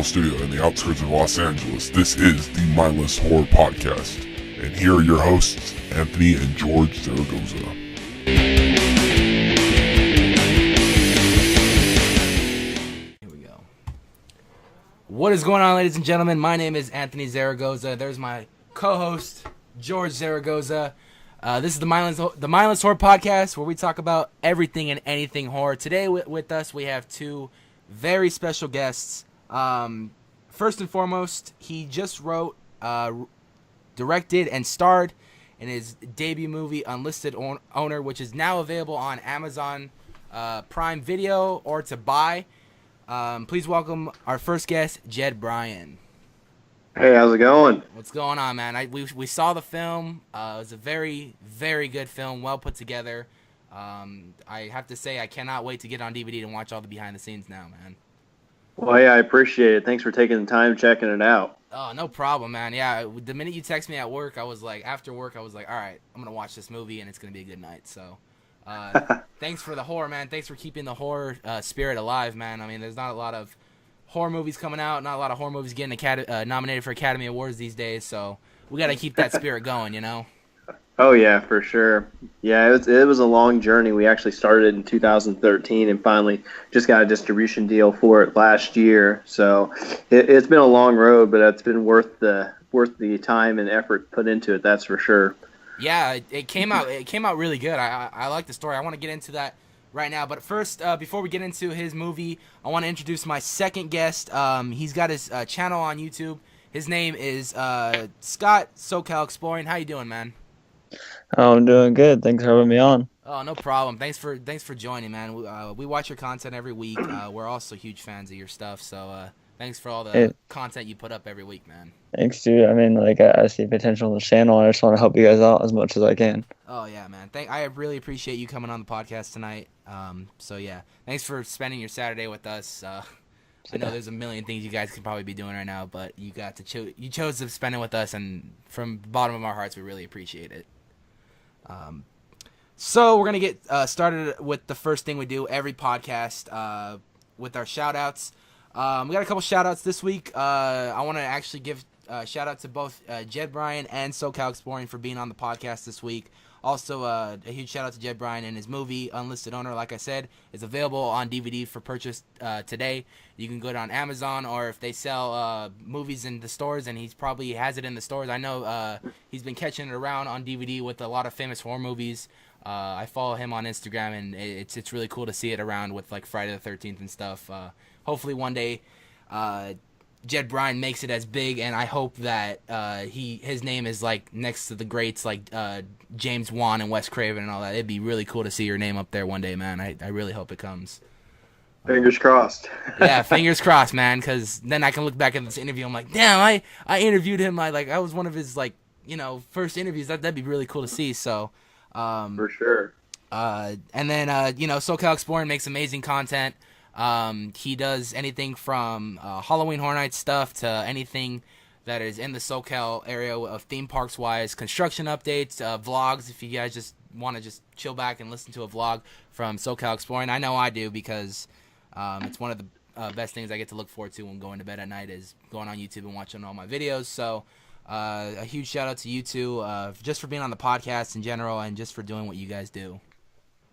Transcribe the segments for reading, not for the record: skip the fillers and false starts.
professional studio in the outskirts of Los Angeles, this is the Mindless Horror Podcast. And here are your hosts, Anthony and George Zaragoza. Here we go. What is going on, ladies and gentlemen? My name is Anthony Zaragoza. There's my co-host, George Zaragoza. This is the Mindless Horror Podcast, where we talk about everything and anything horror. Today with us, we have two very special guests. First and foremost, he just wrote, directed, and starred in his debut movie, Unlisted Owner, which is now available on Amazon Prime Video or to buy. Please welcome our first guest, Jett Brian. Hey, how's it going? What's going on, man? We saw the film. It was a very, very good film, well put together. I have to say, I cannot wait to get on DVD and watch all the behind the scenes now, man. Well, yeah, I appreciate it. Thanks for taking the time checking it out. Oh, no problem, man. Yeah, the minute you text me at work, after work, I was like, all right, I'm going to watch this movie, and it's going to be a good night. So, thanks for the horror, man. Thanks for keeping the horror spirit alive, man. I mean, there's not a lot of horror movies coming out, not a lot of horror movies getting nominated for Academy Awards these days, so we got to keep that spirit going, you know? Oh, yeah, for sure. Yeah, it was a long journey. We actually started in 2013 and finally just got a distribution deal for it last year. So it's been a long road, but it's been worth the time and effort put into it, that's for sure. Yeah, it came out really good. I like the story. I want to get into that right now, but first, before we get into his movie, I want to introduce my second guest. He's got his channel on YouTube. His name is Scott, SoCalExploring. How you doing, man? Oh, I'm doing good. Thanks for having me on. Oh, no problem. Thanks for joining, man. We watch your content every week. We're also huge fans of your stuff, so thanks for all the content you put up every week, man. Thanks, dude. I mean, I see potential in the channel, and I just want to help you guys out as much as I can. Oh, yeah, man. I really appreciate you coming on the podcast tonight. So, yeah, thanks for spending your Saturday with us. I know there's a million things you guys could probably be doing right now, but you chose to spend it with us, and from the bottom of our hearts, we really appreciate it. So we're going to get started with the first thing we do every podcast with our shout-outs. We got a couple shout-outs this week. I want to actually give a shout-out to both Jett Brian and SoCalExploring for being on the podcast this week. Also, a huge shout-out to Jett Brian and his movie, Unlisted Owner, like I said, is available on DVD for purchase today. You can go to on Amazon, or if they sell movies in the stores, and he probably has it in the stores. I know he's been catching it around on DVD with a lot of famous horror movies. I follow him on Instagram, and it's really cool to see it around with like Friday the 13th and stuff. Hopefully one day Jett Brian makes it as big, and I hope that his name is like next to the greats like James Wan and Wes Craven and all that. It'd be really cool to see your name up there one day, man. I really hope it comes. Fingers crossed. Yeah, fingers crossed, man, because then I can look back at this interview. I'm like, damn, I interviewed him. I was one of his first interviews. That'd be really cool to see. So for sure. And then SoCalExploring makes amazing content. He does anything from Halloween Horror Nights stuff to anything that is in the SoCal area of theme parks wise, construction updates, vlogs. If you guys just want to just chill back and listen to a vlog from SoCalExploring, I know I do, because it's one of the best things I get to look forward to when going to bed at night is going on YouTube and watching all my videos. So a huge shout out to you two just for being on the podcast in general and just for doing what you guys do.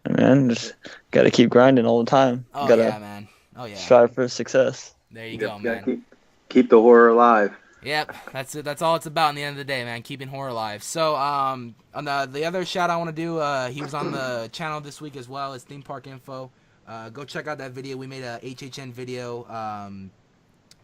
Man, just got to keep grinding all the time. Oh, gotta yeah, man. Oh, yeah. Strive for success. There you go, man. Keep the horror alive. Yep, that's it. That's all it's about in the end of the day, man, keeping horror alive. So, on the other shout I want to do, he was on the channel this week as well as Theme Park Info. Go check out that video. We made a HHN video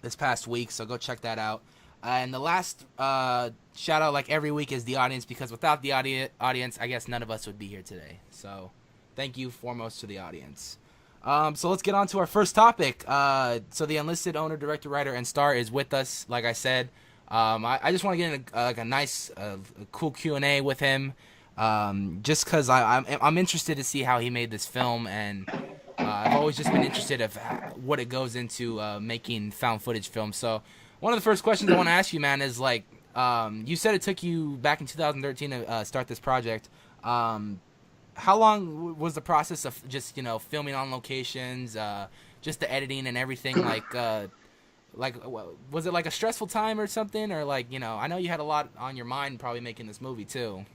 this past week, so go check that out. And the last shout out, like every week, is the audience, because without the audience, I guess none of us would be here today. So, thank you foremost to the audience. So let's get on to our first topic. So the Unlisted Owner, director, writer, and star is with us, like I said. I just want to get in a nice, cool Q&A with him, just because I'm interested to see how he made this film, and I've always just been interested of what it goes into making found footage films. So one of the first questions I want to ask you, man, is you said it took you back in 2013 to start this project. How long was the process of just filming on locations, just the editing and everything? was it like a stressful time or something, or like, I know you had a lot on your mind probably making this movie too.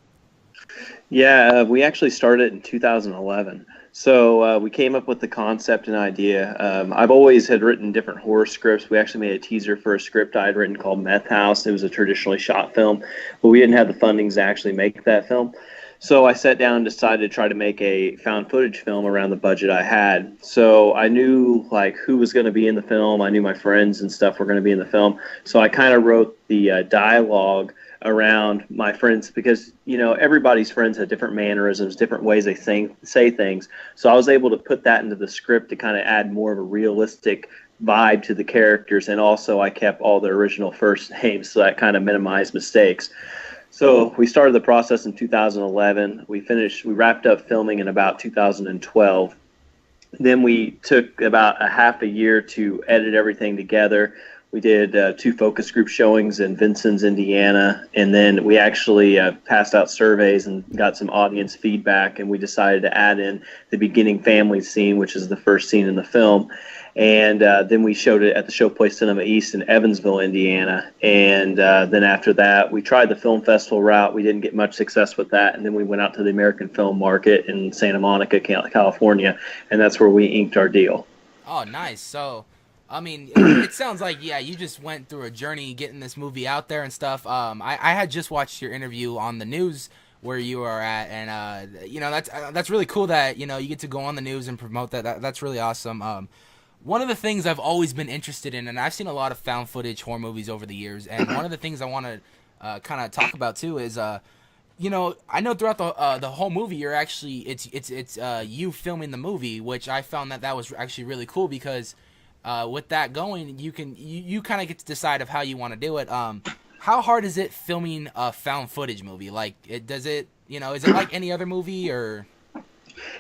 Yeah, we actually started in 2011. So we came up with the concept and idea. I've always had written different horror scripts. We actually made a teaser for a script I had written called Meth House. It was a traditionally shot film, but we didn't have the fundings to actually make that film. So I sat down and decided to try to make a found footage film around the budget I had. So I knew like who was going to be in the film. I knew my friends and stuff were going to be in the film. So I kind of wrote the dialogue around my friends because everybody's friends have different mannerisms, different ways they say things. So I was able to put that into the script to kind of add more of a realistic vibe to the characters, and also I kept all the original first names, so that kind of minimized mistakes. So we started the process in 2011. We wrapped up filming in about 2012. Then we took about a half a year to edit everything together. We did 2 focus group showings in Vincennes, Indiana, and then we actually passed out surveys and got some audience feedback, and we decided to add in the beginning family scene, which is the first scene in the film. And then we showed it at the Showplace Cinema East in Evansville, Indiana. And then after that, we tried the film festival route. We didn't get much success with that. And then we went out to the American Film Market in Santa Monica, California, and that's where we inked our deal. Oh, nice. So, I mean, it sounds like, yeah, you just went through a journey getting this movie out there and stuff. I had just watched your interview on the news where you are at, and that's really cool that you get to go on the news and promote that. That's really awesome. One of the things I've always been interested in, and I've seen a lot of found footage horror movies over the years, and one of the things I want to kind of talk about too is, I know throughout the whole movie you're actually it's you filming the movie, which I found that was actually really cool because with that going, you kind of get to decide of how you want to do it. How hard is it filming a found footage movie? Like, is it like any other movie or?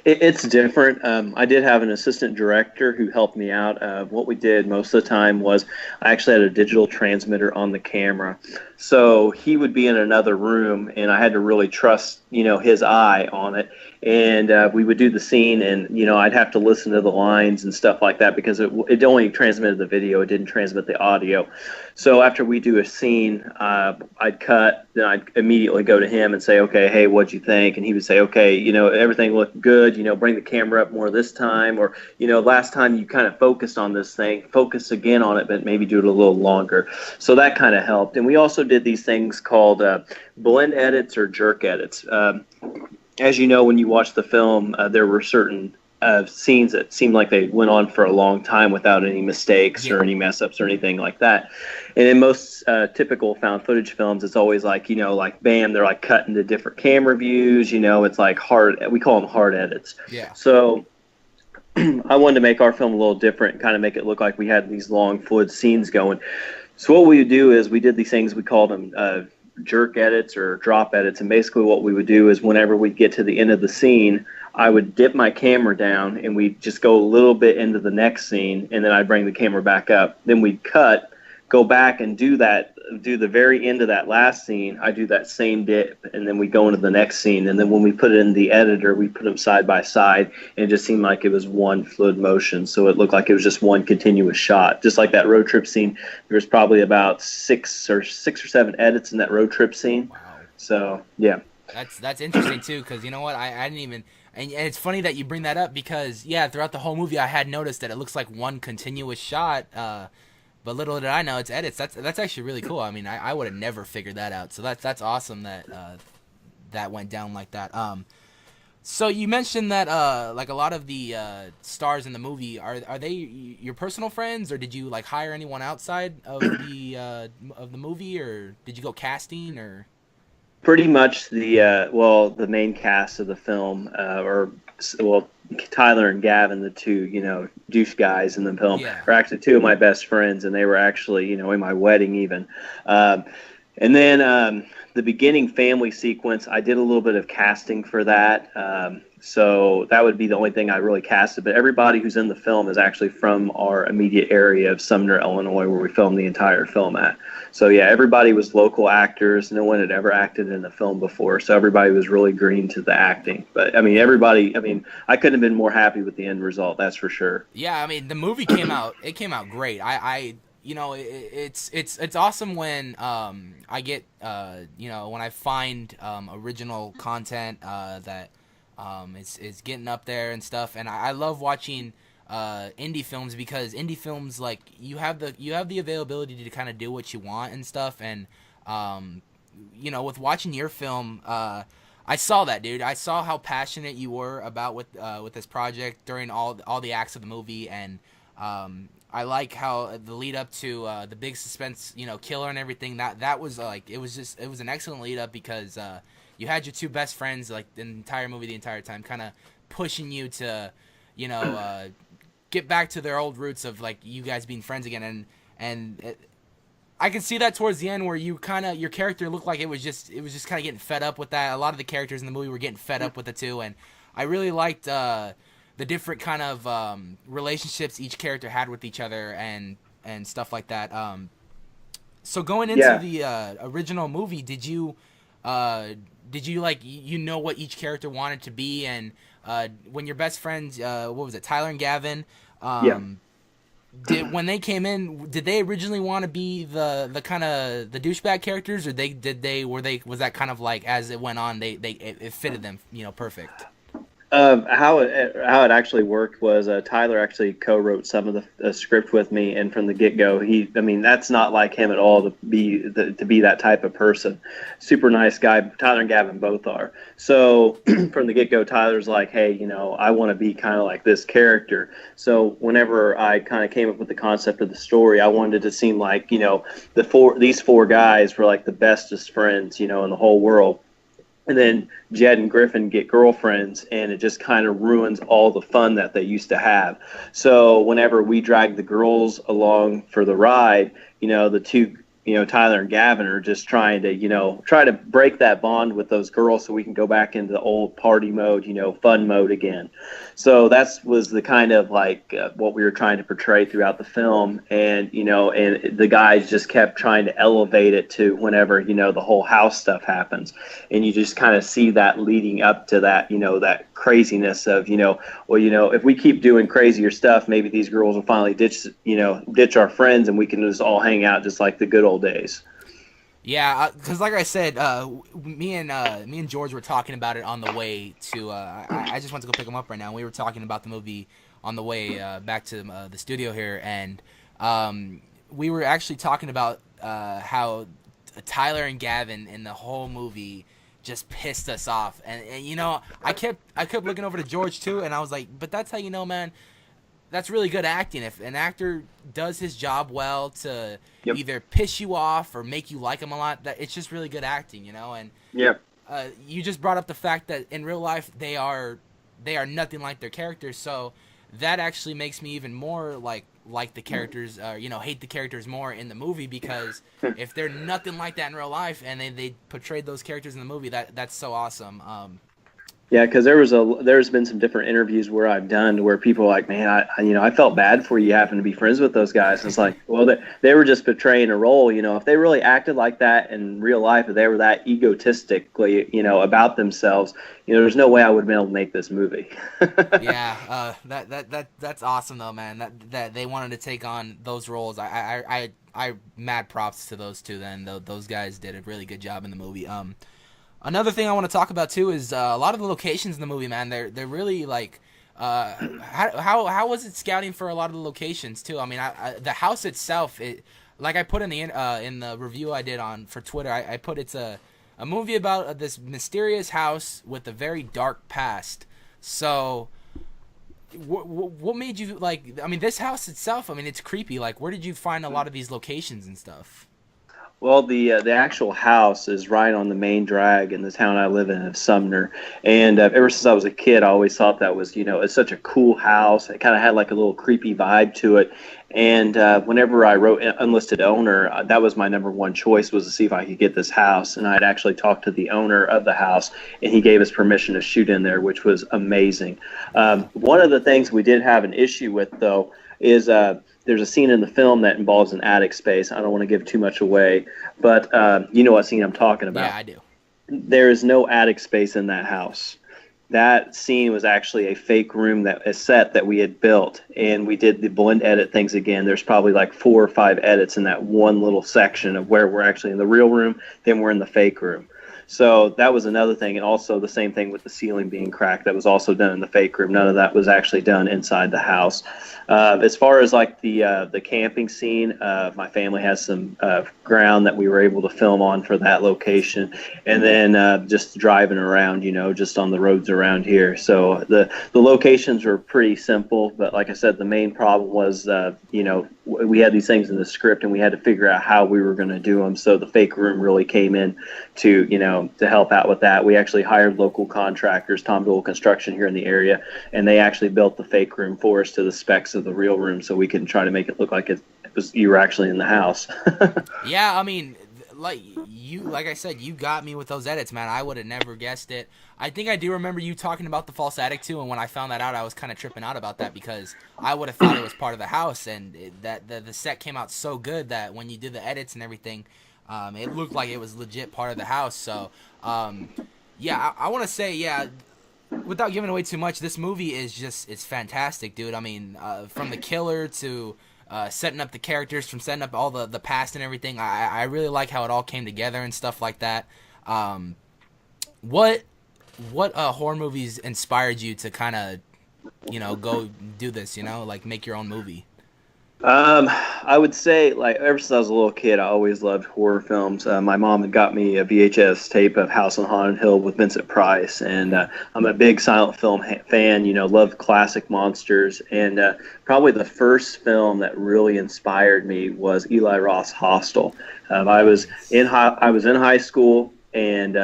It's different. I did have an assistant director who helped me out. What we did most of the time was I actually had a digital transmitter on the camera. So he would be in another room, and I had to really trust, his eye on it. And we would do the scene, and, I'd have to listen to the lines and stuff like that because it only transmitted the video. It didn't transmit the audio. So after we do a scene, I'd cut, then I'd immediately go to him and say, okay, hey, what'd you think? And he would say, okay, everything looked good. Bring the camera up more this time. Or, last time you kind of focused on this thing, focus again on it, but maybe do it a little longer. So that kind of helped. And we also did these things called blend edits or jerk edits. As you know, when you watch the film, there were certain scenes that seemed like they went on for a long time without any mistakes or any mess ups or anything like that. And in most typical found footage films, it's always like, like bam, they're like cut into different camera views. It's like we call them hard edits. Yeah. So I wanted to make our film a little different, kind of make it look like we had these long fluid scenes going. So what we would do is we did these things, we called them jerk edits or drop edits, and basically what we would do is whenever we get to the end of the scene, I would dip my camera down and we'd just go a little bit into the next scene, and then I'd bring the camera back up. Then we'd cut, go back and do the very end of that last scene. I do that same dip, and then we go into the next scene. And then when we put it in the editor, we put them side by side, and it just seemed like it was one fluid motion. So it looked like it was just one continuous shot. Just like that road trip scene, there was probably about six or seven edits in that road trip scene. Wow. So yeah. That's interesting too, because you know what, I didn't even, and it's funny that you bring that up because throughout the whole movie I had noticed that it looks like one continuous shot. But little did I know it's edits. That's actually really cool. I mean, I would have never figured that out. So that's awesome that that went down like that. So you mentioned that like a lot of the stars in the movie are they your personal friends, or did you like hire anyone outside of the movie, or did you go casting or? Pretty much the main cast of the film, Tyler and Gavin, the two, douche guys in the film, are actually two of my best friends, and they were actually, in my wedding even. And then the beginning family sequence, I did a little bit of casting for that. So that would be the only thing I really casted. But everybody who's in the film is actually from our immediate area of Sumner, Illinois, where we filmed the entire film at. So yeah, everybody was local actors. No one had ever acted in a film before, so everybody was really green to the acting. But I mean, I couldn't have been more happy with the end result. That's for sure. Yeah, I mean, the movie came out. It came out great. I you know, it's awesome when I get you know, when I find original content that is getting up there and stuff, and I love watching indie films, because indie films, like, you have the availability to kind of do what you want and stuff, and you know, with watching your film, I saw that, dude. I saw how passionate you were about with this project during all the acts of the movie, and I like how the lead up to the big suspense, you know, killer and everything. That was like, it was an excellent lead up, because you had your two best friends, like, the entire movie, the entire time, kind of pushing you to, you know, get back to their old roots of, like, you guys being friends again, and I can see that towards the end, where your character looked like it was just kind of getting fed up with that. A lot of the characters in the movie were getting fed up with it too, and I really liked the different kind of relationships each character had with each other and stuff like that. So going into the original movie, did you like, you know, what each character wanted to be, and when your best friends, what was it, Tyler and Gavin, when they came in, did they originally want to be the kind of the douchebag characters, or was that kind of like, as it went on, it fitted them, you know, perfect? How it actually worked was Tyler actually co-wrote some of the script with me, and from the get-go, that's not like him at all to be that type of person. Super nice guy. Tyler and Gavin both are. So from the get-go, Tyler's like, hey, you know, I want to be kind of like this character. So whenever I kind of came up with the concept of the story, I wanted it to seem like, you know, these four guys were like the bestest friends, you know, in the whole world. And then Jed and Griffin get girlfriends, and it just kind of ruins all the fun that they used to have. So whenever we drag the girls along for the ride, you know, the two, you know, Tyler and Gavin are just trying to break that bond with those girls so we can go back into the old party mode, you know, fun mode again. So was the kind of like what we were trying to portray throughout the film. And, you know, and the guys just kept trying to elevate it to whenever, you know, the whole house stuff happens. And you just kind of see that leading up to that, you know, that craziness of, you know, well, you know, if we keep doing crazier stuff, maybe these girls will finally ditch our friends, and we can just all hang out just like the good old days. Yeah, because like I said, me and George were talking about it on the way to. I just went to go pick him up right now. And we were talking about the movie on the way back to the studio here, and we were actually talking about how Tyler and Gavin in the whole movie just pissed us off, and you know, I kept looking over to George too, and I was like, but that's how you know, man, that's really good acting. If an actor does his job well to either piss you off or make you like him a lot, that it's just really good acting, you know. And you just brought up the fact that in real life they are nothing like their characters, so that actually makes me even more like the characters, you know, hate the characters more in the movie, because if they're nothing like that in real life and they portrayed those characters in the movie, that's so awesome. Yeah, because there's been some different interviews where I've done where people are like, man, I felt bad for you having to be friends with those guys. And it's like, well, they were just portraying a role. You know, if they really acted like that in real life, if they were that egotistically, you know, about themselves, you know, there's no way I would have been able to make this movie. Yeah, that's awesome though, man. That they wanted to take on those roles. I mad props to those two. Then those guys did a really good job in the movie. Another thing I want to talk about too is a lot of the locations in the movie, man. They're really like, how was it scouting for a lot of the locations too? I mean, the house itself, like I put in the review I did for Twitter, I put it's a movie about this mysterious house with a very dark past. So, what made you like? I mean, this house itself, I mean, it's creepy. Like, where did you find a lot of these locations and stuff? Well, the actual house is right on the main drag in the town I live in of Sumner, and ever since I was a kid, I always thought that was, you know, it's such a cool house. It kind of had like a little creepy vibe to it, and whenever I wrote Unlisted Owner, that was my number one choice, was to see if I could get this house, and I'd actually talked to the owner of the house, and he gave us permission to shoot in there, which was amazing. One of the things we did have an issue with, though, is there's a scene in the film that involves an attic space. I don't want to give too much away, but you know what scene I'm talking about. Yeah, I do. There is no attic space in that house. that scene was actually a fake room, a set that we had built, and we did the blend edit things again. There's probably like 4 or 5 edits in that one little section of where we're actually in the real room, then we're in the fake room. So that was another thing, and also the same thing with the ceiling being cracked. That was also done in the fake room. None of that was actually done inside the house. As far as like the camping scene, my family has some ground that we were able to film on for that location, and then just driving around, just on the roads around here. So the locations were pretty simple, but like I said, the main problem was, we had these things in the script, and we had to figure out how we were going to do them. So the fake room really came in to help out with that. We actually hired local contractors, Tom Doyle Construction here in the area, and they actually built the fake room for us to the specs of the real room, so we can try to make it look like you were actually in the house. Yeah, I mean, like I said, you got me with those edits, man. I would have never guessed it. I think I do remember you talking about the false attic too, and when I found that out, I was kind of tripping out about that, because I would have thought it was part of the house, and the set came out so good that when you did the edits and everything, it looked like it was legit part of the house. So, yeah, I want to say, yeah, without giving away too much, this movie it's fantastic, dude. I mean, from the killer to setting up the characters, from setting up all the past and everything, I really like how it all came together and stuff like that. What horror movies inspired you to kind of, go do this, like make your own movie? I would say, like, ever since I was a little kid, I always loved horror films. My mom had got me a VHS tape of House on Haunted Hill with Vincent Price, and I'm a big silent film fan, love classic monsters, and probably the first film that really inspired me was Eli Roth's Hostel. I was in high school, and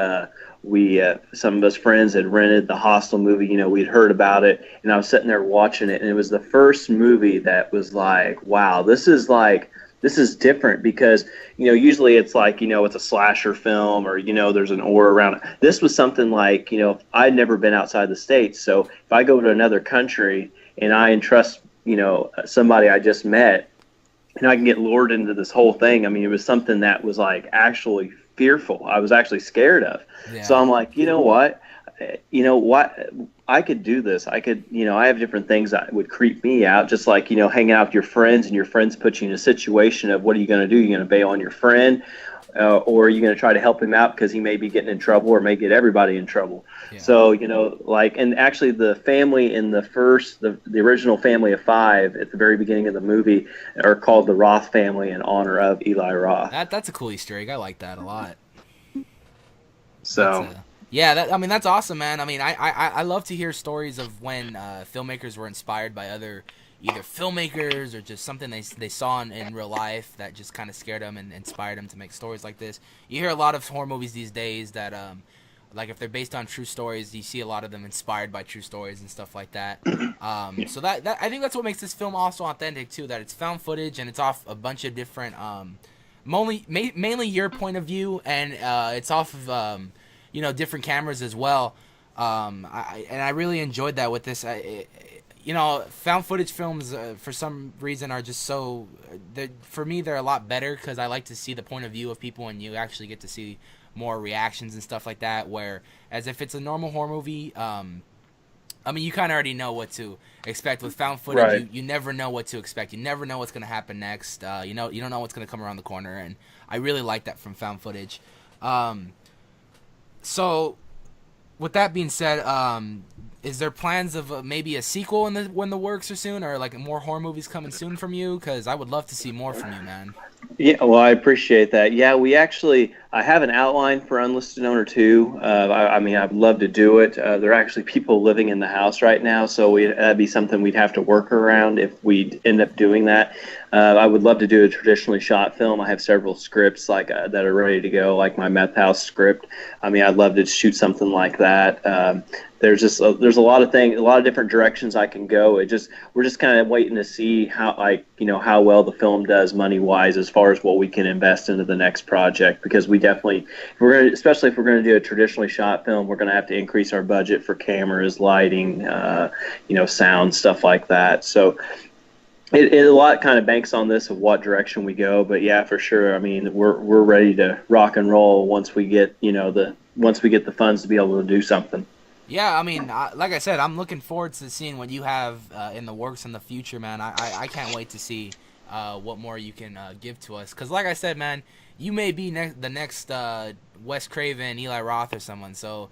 some of us friends had rented the Hostel movie. We'd heard about it, and I was sitting there watching it, and it was the first movie that was like, wow, this is different, because usually it's like, it's a slasher film, or there's an aura around it. This was something like, I'd never been outside the States, so if I go to another country and I entrust somebody I just met, and I can get lured into this whole thing. I mean, it was something that was like actually fearful. I was actually scared of. Yeah. So I'm like, what? I could do this. I could, I have different things that would creep me out, just like, hanging out with your friends, and your friends put you in a situation of, what are you going to do? You're going to bail on your friend, or are you going to try to help him out because he may be getting in trouble, or may get everybody in trouble? Yeah. So, and actually the family in the original family of 5 at the very beginning of the movie are called the Roth family in honor of Eli Roth. That's a cool Easter egg. I like that a lot. So... that's awesome, man. I mean, I love to hear stories of when filmmakers were inspired by other either filmmakers or just something they saw in real life that just kind of scared them and inspired them to make stories like this. You hear a lot of horror movies these days that, like if they're based on true stories, you see a lot of them inspired by true stories and stuff like that. So that I think that's what makes this film also authentic too, that it's found footage and it's off a bunch of different, mainly your point of view, and it's off of, different cameras as well. I really enjoyed that with this. Found footage films for some reason are just so, for me, they're a lot better, because I like to see the point of view of people, and you actually get to see more reactions and stuff like that, where as if it's a normal horror movie, you kind of already know what to expect. With found footage, right. You never know what to expect. You never know what's going to happen next. You don't know what's going to come around the corner, and I really like that from found footage. So, with that being said, is there plans of maybe a sequel when the works are soon, or like more horror movies coming soon from you? Because I would love to see more from you, man. Yeah, well, I appreciate that. Yeah, I have an outline for Unlisted Owner 2. I'd love to do it. There are actually people living in the house right now, so that'd be something we'd have to work around if we'd end up doing that. I would love to do a traditionally shot film. I have several scripts that are ready to go, like my Meth House script. I'd love to shoot something like that. There's a lot of things, a lot of different directions I can go. We're just kind of waiting to see how well the film does money wise, as far as what we can invest into the next project, because we definitely, especially if we're going to do a traditionally shot film, we're going to have to increase our budget for cameras, lighting, sound, stuff like that. So a lot kind of banks on this of what direction we go, but yeah, for sure. We're ready to rock and roll once we get the funds to be able to do something. Yeah, I mean, like I said, I'm looking forward to seeing what you have in the works in the future, man. I can't wait to see what more you can give to us. Because, like I said, man, you may be the next Wes Craven, Eli Roth, or someone. So,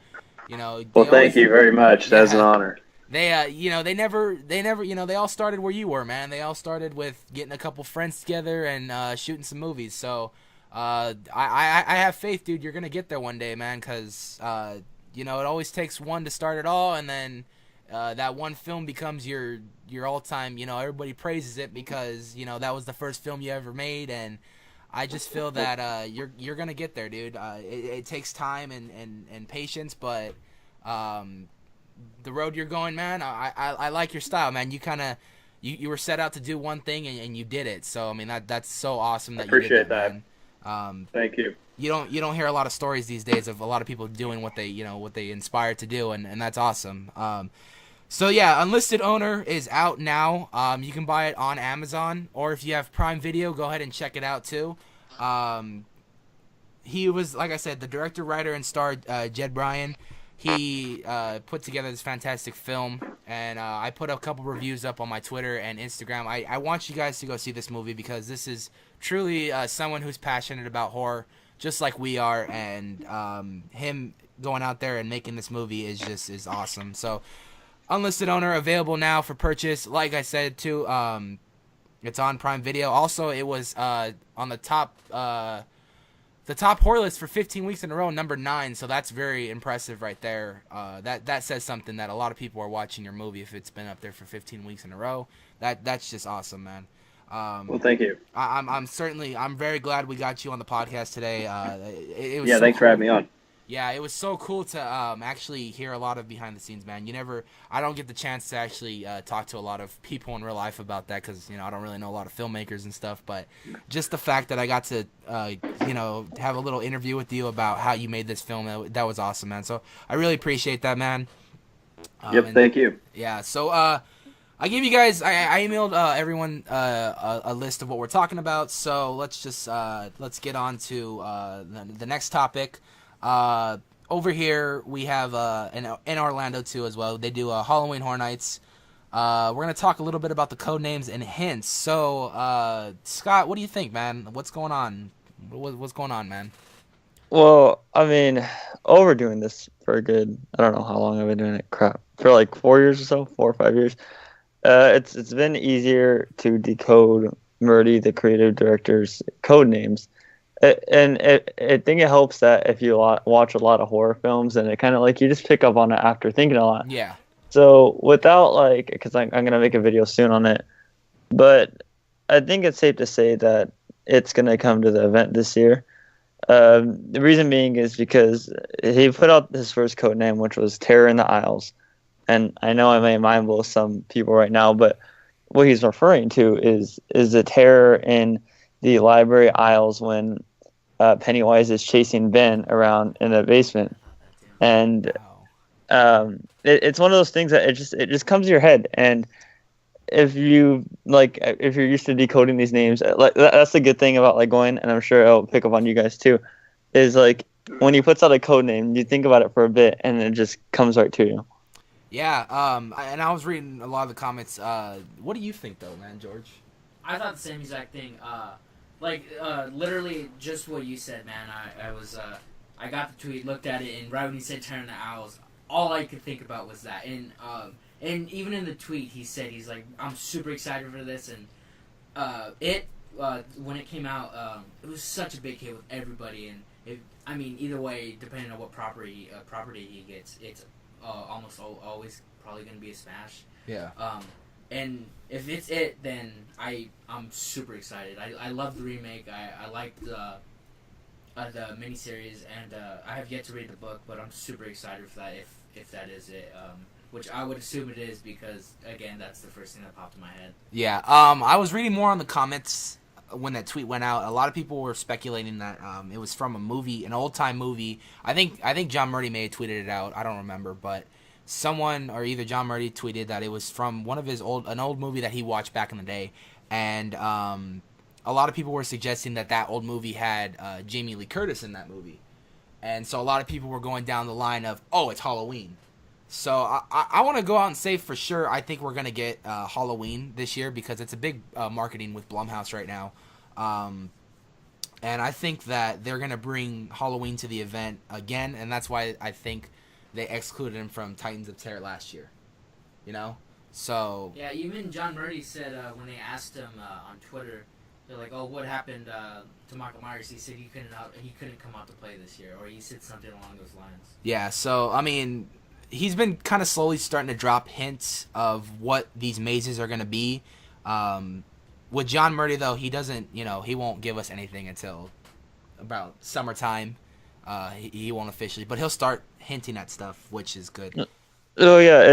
Well, they thank always, you very much. That's an yeah, honor. they never, they all started where you were, man. They all started with getting a couple friends together and shooting some movies. So, I have faith, dude. You're gonna get there one day, man. Because it always takes one to start it all, and then that one film becomes your all time. Everybody praises it because that was the first film you ever made, and I just feel that you're gonna get there, dude. It takes time and patience, but the road you're going, man, I like your style, man. You kind of you were set out to do one thing and you did it. So I mean that's so awesome that you did Appreciate that, that. man. Thank you. You don't hear a lot of stories these days of a lot of people doing what they inspired to do, and that's awesome. So yeah, Unlisted Owner is out now. You can buy it on Amazon, or if you have Prime Video, go ahead and check it out too. He was, like I said, the director, writer, and star, Jett Brian. He put together this fantastic film, and I put a couple reviews up on my Twitter and Instagram. I want you guys to go see this movie because this is truly someone who's passionate about horror, just like we are, and him going out there and making this movie is awesome. So, Unlisted Owner available now for purchase. Like I said too, it's on Prime Video. Also, it was on the top horror list for 15 weeks in a row, number 9. So that's very impressive right there. That says something that a lot of people are watching your movie if it's been up there for 15 weeks in a row. That's just awesome, man. Well, thank you. I'm very glad we got you on the podcast today. It was Yeah, so thanks for cool. having me on. Yeah, it was so cool to actually hear a lot of behind the scenes, man. I don't get the chance to actually talk to a lot of people in real life about that because I don't really know a lot of filmmakers and stuff. But just the fact that I got to have a little interview with you about how you made this film, that was awesome, man. So I really appreciate that, man. Yep, thank you. Yeah, so I gave you guys, I emailed everyone a list of what we're talking about. So let's get on to the next topic. Over here we have in Orlando too as well. They do Halloween Horror Nights. We're gonna talk a little bit about the code names and hints. So Scott, what do you think, man? What's going on? What's going on, man? Well, I mean, overdoing this for a good, I don't know how long I've been doing it. Crap, for like 4 years or so, 4 or 5 years. It's been easier to decode Murdy, the creative director's code names. And I think it helps that if you watch a lot of horror films, and it kind of like you just pick up on it after thinking a lot. Yeah. So without because I'm gonna make a video soon on it, but I think it's safe to say that it's gonna come to the event this year. The reason being is because he put out his first code name, which was Terror in the Aisles, and I know I may mind blow some people right now, but what he's referring to is the terror in the library aisles when Pennywise is chasing Ben around in the basement, and it's one of those things that it just comes to your head. And if you're used to decoding these names, that's the good thing about going, and I'm sure it'll pick up on you guys too, is when he puts out a code name, you think about it for a bit, and it just comes right to you. Yeah. And I was reading a lot of the comments. What do you think though, man, George? I thought the same exact thing. Literally just what you said, man. I got the tweet, looked at it, and right when he said "Turn the Owls," all I could think about was that. And even in the tweet, he said he's like, "I'm super excited for this," and when it came out, it was such a big hit with everybody. And either way, depending on what property he gets, it's almost always probably going to be a smash. Yeah. And if it's it, then I'm super excited. I love the remake. I like the miniseries, and I have yet to read the book, but I'm super excited for that if that is it. Which I would assume it is because, again, that's the first thing that popped in my head. Yeah. I was reading more on the comments when that tweet went out. A lot of people were speculating that it was from a movie, an old-time movie. I think John Murdy may have tweeted it out. I don't remember, but someone, or either John Murdy, tweeted that it was from one of an old movie that he watched back in the day, and a lot of people were suggesting that old movie had Jamie Lee Curtis in that movie, and so a lot of people were going down the line of, oh, it's Halloween. So I want to go out and say for sure I think we're going to get Halloween this year because it's a big marketing with Blumhouse right now. And I think that they're going to bring Halloween to the event again, and that's why I think they excluded him from Titans of Terror last year. You know? So... Yeah, even John Murray said when they asked him on Twitter, they're like, oh, what happened to Michael Myers? He said he couldn't come out to play this year, or he said something along those lines. Yeah, so, I mean... He's been kind of slowly starting to drop hints of what these mazes are going to be. With John Murray, though, he doesn't, he won't give us anything until about summertime. He won't officially, but he'll start hinting at stuff, which is good. Oh, yeah,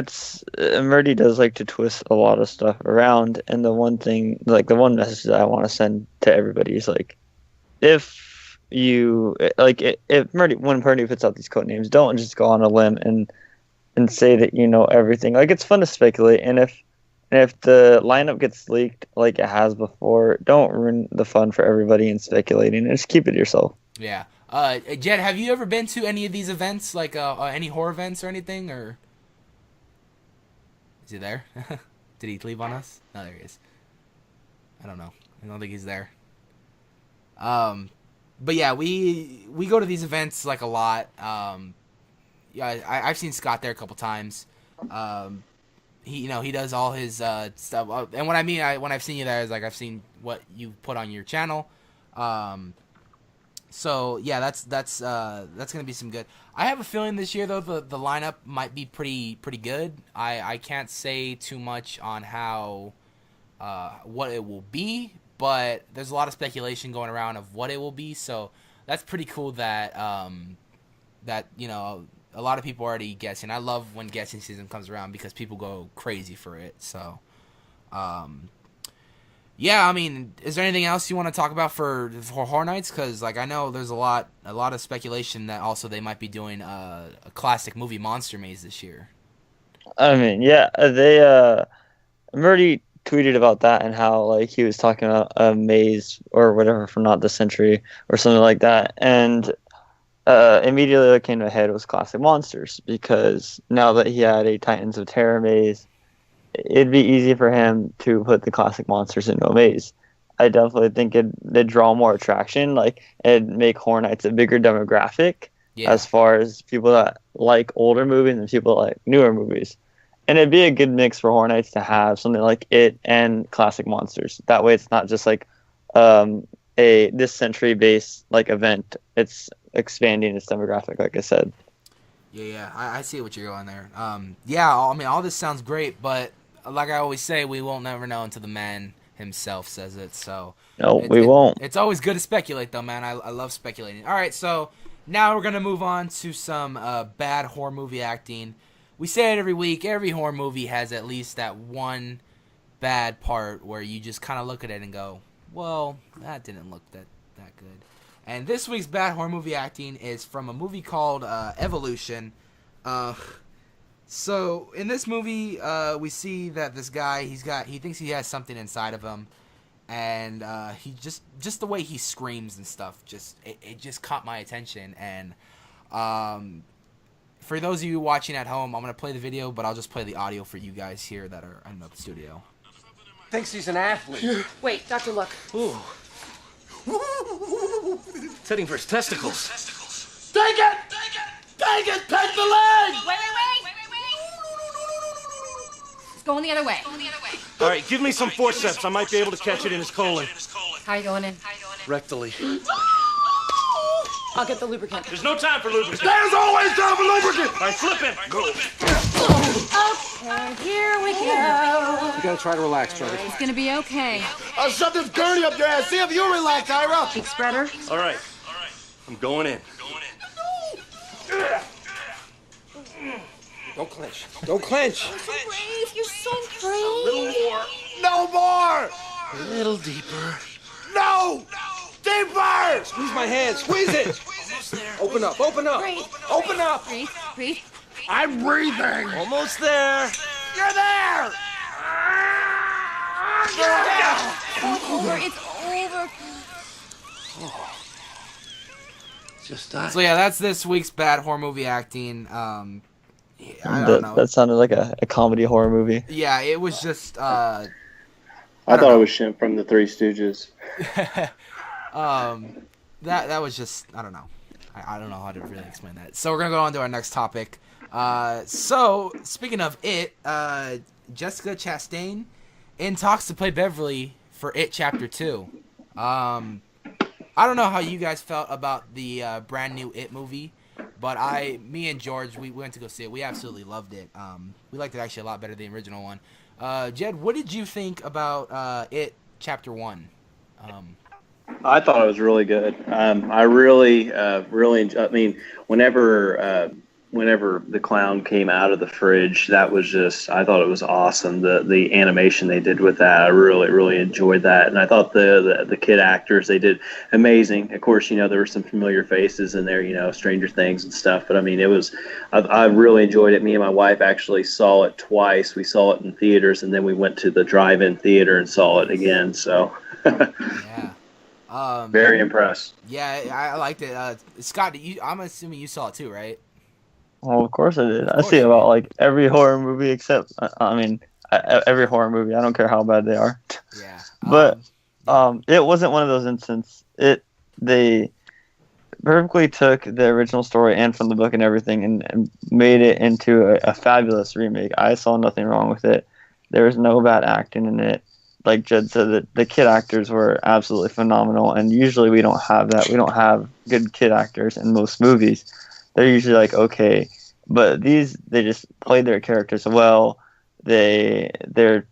Murray does like to twist a lot of stuff around, and the one thing, like, the one message that I want to send to everybody is, like, if when Murray puts out these code names, don't just go on a limb and say that you know everything. Like, it's fun to speculate, and if the lineup gets leaked like it has before, don't ruin the fun for everybody in speculating, and just keep it to yourself. Yeah. Jett, have you ever been to any of these events, like any horror events or anything, or is he there? Did he leave on us? No, there he is. I don't know. I don't think he's there. But yeah, we go to these events like a lot. Yeah, I've seen Scott there a couple times. He does all his stuff. And what I mean, when I've seen you there is like I've seen what you put on your channel. So yeah, that's gonna be some good. I have a feeling this year though the lineup might be pretty good. I can't say too much on how what it will be, but there's a lot of speculation going around of what it will be. So that's pretty cool that a lot of people are already guessing. I love when guessing season comes around because people go crazy for it. So, yeah, I mean, is there anything else you want to talk about for Horror Nights? Because, like, I know there's a lot of speculation that also they might be doing a classic movie monster maze this year. I mean, yeah, Murray tweeted about that and how, like, he was talking about a maze or whatever from Not This Century or something like that, and immediately what came to my head was classic monsters, because now that he had a Titans of Terror maze, it'd be easy for him to put the classic monsters into a maze. I definitely think it'd draw more attraction, like, it'd make Horror Nights a bigger demographic as far as people that like older movies and people that like newer movies. And it'd be a good mix for Horror Nights to have something like it and classic monsters. That way it's not just like a this century based like event. It's expanding its demographic, like I said. Yeah, I see what you're going there. Yeah, I mean, all this sounds great, but like I always say, we won't never know until the man himself says it. So no, we won't. It's always good to speculate, though, man. I love speculating. All right, so now we're gonna move on to some bad horror movie acting. We say it every week. Every horror movie has at least that one bad part where you just kind of look at it and go, well, that didn't look that good. And this week's bad horror movie acting is from a movie called Evolution. So in this movie, we see that this guy, he thinks he has something inside of him, and he just the way he screams and stuff, it just caught my attention. And for those of you watching at home, I'm gonna play the video, but I'll just play the audio for you guys here that are in the studio. Thinks he's an athlete. Wait, Dr. Look. Ooh. It's hitting for his testicles. Take it! Take it! Take the leg! Wait. It's going the other way. All right, give me some forceps. I might be able to catch it in his colon. How are you going in? Rectally. I'll get the lubricant. There's no time for lubricant. There's always time for lubricant! All right, flip him. Go. Okay, here we go. You gotta try to relax, Charlie. It's gonna be okay. I'll shove this gurney up your ass. See if you relax, Ira. Cheek spreader. All right. I'm going in. Don't clench. Don't clench. You're so brave. You're so A brave. little more. No more! A little deeper. No! Deeper! Squeeze my hand. Squeeze it. Open up. Open up. Breathe. Open up. Breathe. I'm breathing! Almost there. You're there! It's over. It's over. Just that. So yeah, that's this week's bad horror movie acting. I don't know. That sounded like a comedy horror movie. Yeah, it was just. I don't thought know. it was Shemp from the Three Stooges. That was just, I don't know. I don't know how to really explain that. So we're gonna go on to our next topic. So speaking of it, Jessica Chastain in talks to play Beverly for It Chapter 2. I don't know how you guys felt about the brand new It movie, but me and George, we went to go see it. We absolutely loved it. We liked it actually a lot better than the original one. Jed, what did you think about It Chapter 1? I thought it was really good. I really I mean, whenever the clown came out of the fridge, that was just, I thought it was awesome. The animation they did with that, I really enjoyed that. And I thought the kid actors, they did amazing. Of course, there were some familiar faces in there, Stranger Things and stuff. But I mean, I really enjoyed it. Me and my wife actually saw it twice. We saw it in theaters, and then we went to the drive-in theater and saw it again. So Yeah. very impressed. Yeah, I liked it. Scott, I'm assuming you saw it too, right? Well, of course I did. I see about like every horror movie except, every horror movie. I don't care how bad they are. Yeah. But it wasn't one of those instances. They perfectly took the original story and from the book and everything and made it into a fabulous remake. I saw nothing wrong with it. There was no bad acting in it. Like Jed said, the kid actors were absolutely phenomenal, and usually we don't have that. We don't have good kid actors in most movies. They're usually like okay, but they just played their characters well. Their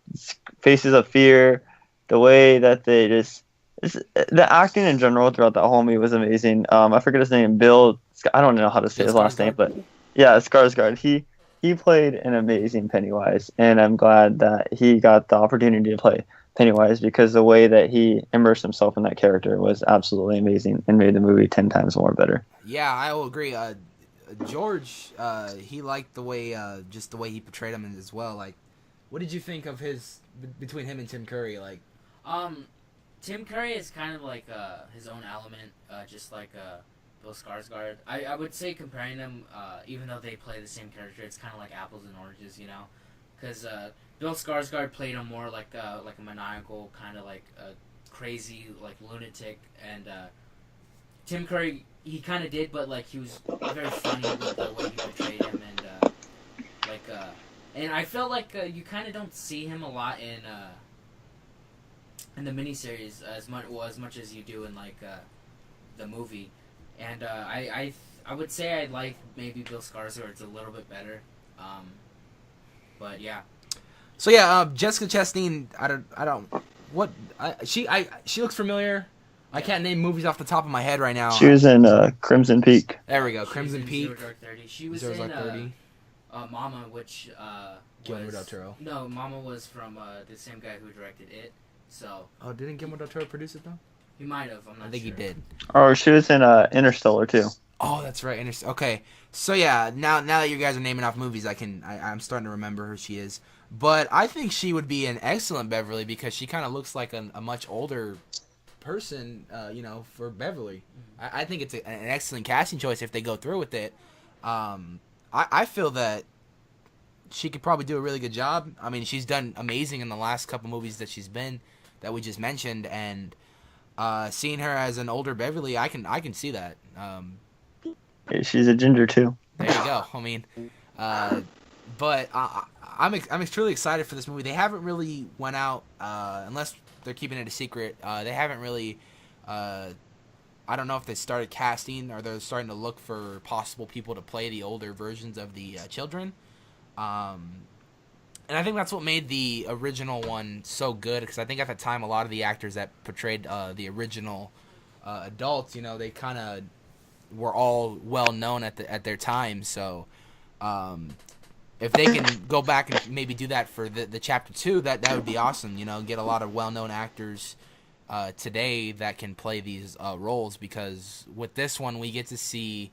faces of fear, the way that the acting in general throughout that whole movie was amazing. I forget his name, Bill. I don't know how to say his last name, but yeah, Skarsgård. He played an amazing Pennywise, and I'm glad that he got the opportunity to play Pennywise because the way that he immersed himself in that character was absolutely amazing and made the movie 10 times more better. Yeah, I will agree. George, he liked the way he portrayed him as well. Like, what did you think of between him and Tim Curry? Like, Tim Curry is kind of like his own element, just like Bill Skarsgård. I would say comparing them, even though they play the same character, it's kind of like apples and oranges, because Bill Skarsgård played him more like a maniacal kind of like a crazy like lunatic, and Tim Curry he kind of did, but like he was very funny with the way he portrayed him, and and I felt like you kind of don't see him a lot in the miniseries as much as you do in like the movie, and I would say I like maybe Bill Skarsgård's a little bit better, but yeah. So yeah, Jessica Chastain. She looks familiar. I can't name movies off the top of my head right now. She was in Crimson Peak. There we go, Crimson Peak. Zero Dark 30. She was Zero in Dark 30. Mama, which Guillermo del Toro. No, Mama was from the same guy who directed it. So. Oh, didn't Guillermo del Toro produce it though? He might have. I'm not sure. I think he did. Oh, she was in Interstellar too. Oh, that's right. Okay, so yeah, now that you guys are naming off movies, I'm starting to remember who she is. But I think she would be an excellent Beverly because she kind of looks like a much older person, for Beverly. I think it's an excellent casting choice if they go through with it. I feel that she could probably do a really good job. I mean, she's done amazing in the last couple movies that we just mentioned, and seeing her as an older Beverly, I can see that. She's a ginger too. There you go. I mean, but I'm extremely excited for this movie. They haven't really went out unless they're keeping it a secret. They haven't really. I don't know if they started casting or they're starting to look for possible people to play the older versions of the children. And I think that's what made the original one so good, because I think at the time a lot of the actors that portrayed the original adults, they kind of were all well known at their time. So if they can go back and maybe do that for the chapter 2, that would be awesome. Get a lot of well known actors today that can play these roles, because with this one we get to see,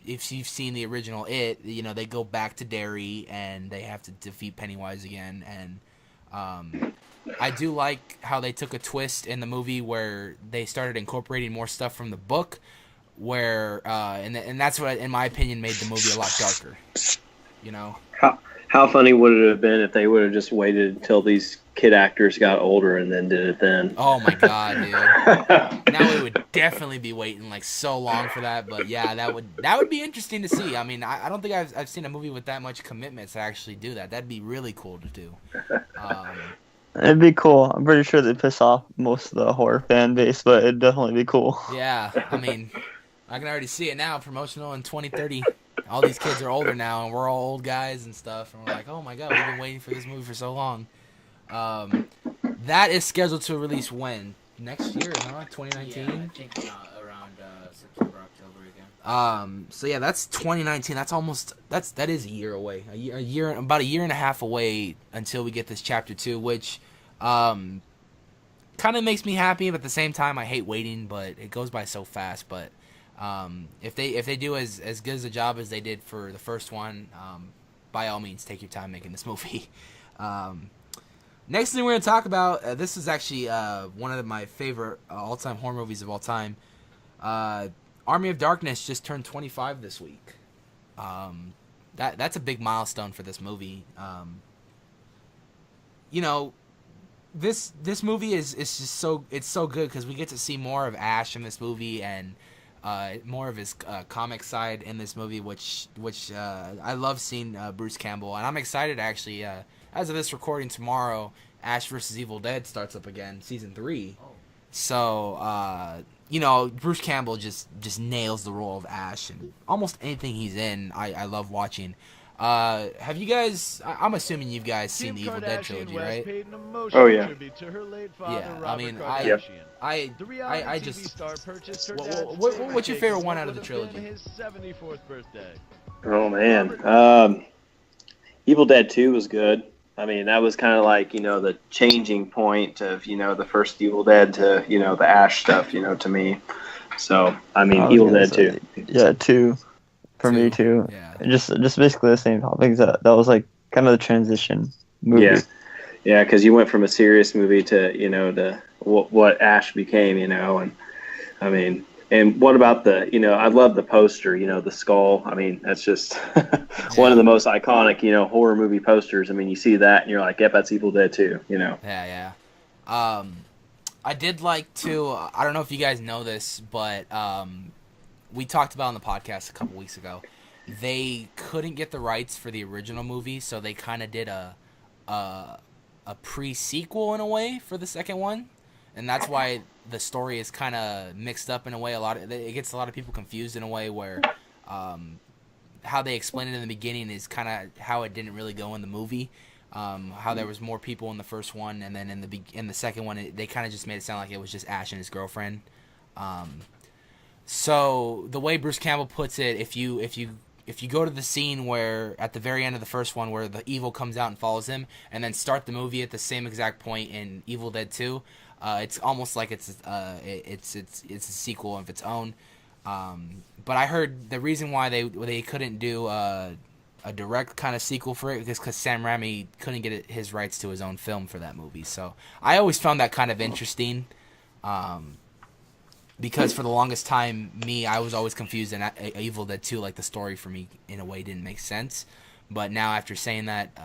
if you've seen the original It, they go back to Derry and they have to defeat Pennywise again. And I do like how they took a twist in the movie where they started incorporating more stuff from the book, where and that's what, in my opinion, made the movie a lot darker. You know. How funny would it have been if they would have just waited until these kid actors got older and then did it then? Oh my god, dude! Now we would definitely be waiting like so long for that. But yeah, that would be interesting to see. I mean, I don't think I've seen a movie with that much commitment to actually do that. That'd be really cool to do. It'd be cool. I'm pretty sure they'd piss off most of the horror fan base, but it'd definitely be cool. Yeah, I mean, I can already see it now. Promotional in 2030. All these kids are older now, and we're all old guys and stuff. And we're like, oh my god, we've been waiting for this movie for so long. That is scheduled to release when? Next year, huh? 2019? Yeah, I think around September, October again. So yeah, that's 2019. That is a year away. About a year and a half away until we get this chapter 2, which kind of makes me happy, but at the same time I hate waiting, but it goes by so fast. But if they do as good as a job as they did for the first one, by all means take your time making this movie. Next thing we're going to talk about, this is actually one of my favorite all-time horror movies of all time. Army of Darkness just turned 25 this week. That's a big milestone for this movie. You know, this movie is just so good because we get to see more of Ash in this movie and more of his comic side in this movie, which I love seeing Bruce Campbell, and I'm excited actually. As of this recording tomorrow, Ash vs. Evil Dead starts up again, season 3. Oh. So you know, Bruce Campbell just nails the role of Ash, and almost anything he's in, I love watching. Have you guys? I'm assuming you guys seen the Evil Dead trilogy, right? Oh yeah. Yeah, I mean, I just. What's your favorite one out of the trilogy? Oh man, Evil Dead 2 was good. I mean, that was kind of like, you know, the changing point of, you know, the first Evil Dead to, you know, the Ash stuff, you know, to me. So, I mean, Evil Dead 2. Yeah, 2. For me, too. Yeah. Just basically the same topics. That was like kind of the transition movie. Yeah. Yeah, because you went from a serious movie to, you know, to what Ash became, you know, and I mean, and what about the, you know, I love the poster, you know, the skull. I mean, that's just one of the most iconic, you know, horror movie posters. I mean, you see that and you're like, yep, that's Evil Dead 2, you know. Yeah. I did like to, I don't know if you guys know this, but we talked about on the podcast a couple weeks ago. They couldn't get the rights for the original movie, so they kind of did a pre-sequel in a way for the second one. And that's why the story is kind of mixed up in a way. It gets a lot of people confused in a way where how they explain it in the beginning is kind of how it didn't really go in the movie. How there was more people in the first one, and then in the second one, they kind of just made it sound like it was just Ash and his girlfriend. So the way Bruce Campbell puts it, if you go to the scene where at the very end of the first one where the evil comes out and follows him, and then start the movie at the same exact point in Evil Dead 2. It's almost like it's a sequel of its own. But I heard the reason why they couldn't do a direct kind of sequel for it is because Sam Raimi couldn't get his rights to his own film for that movie. So I always found that kind of interesting, because for the longest time, I was always confused, and Evil Dead 2, like the story for me in a way didn't make sense. But now after saying that,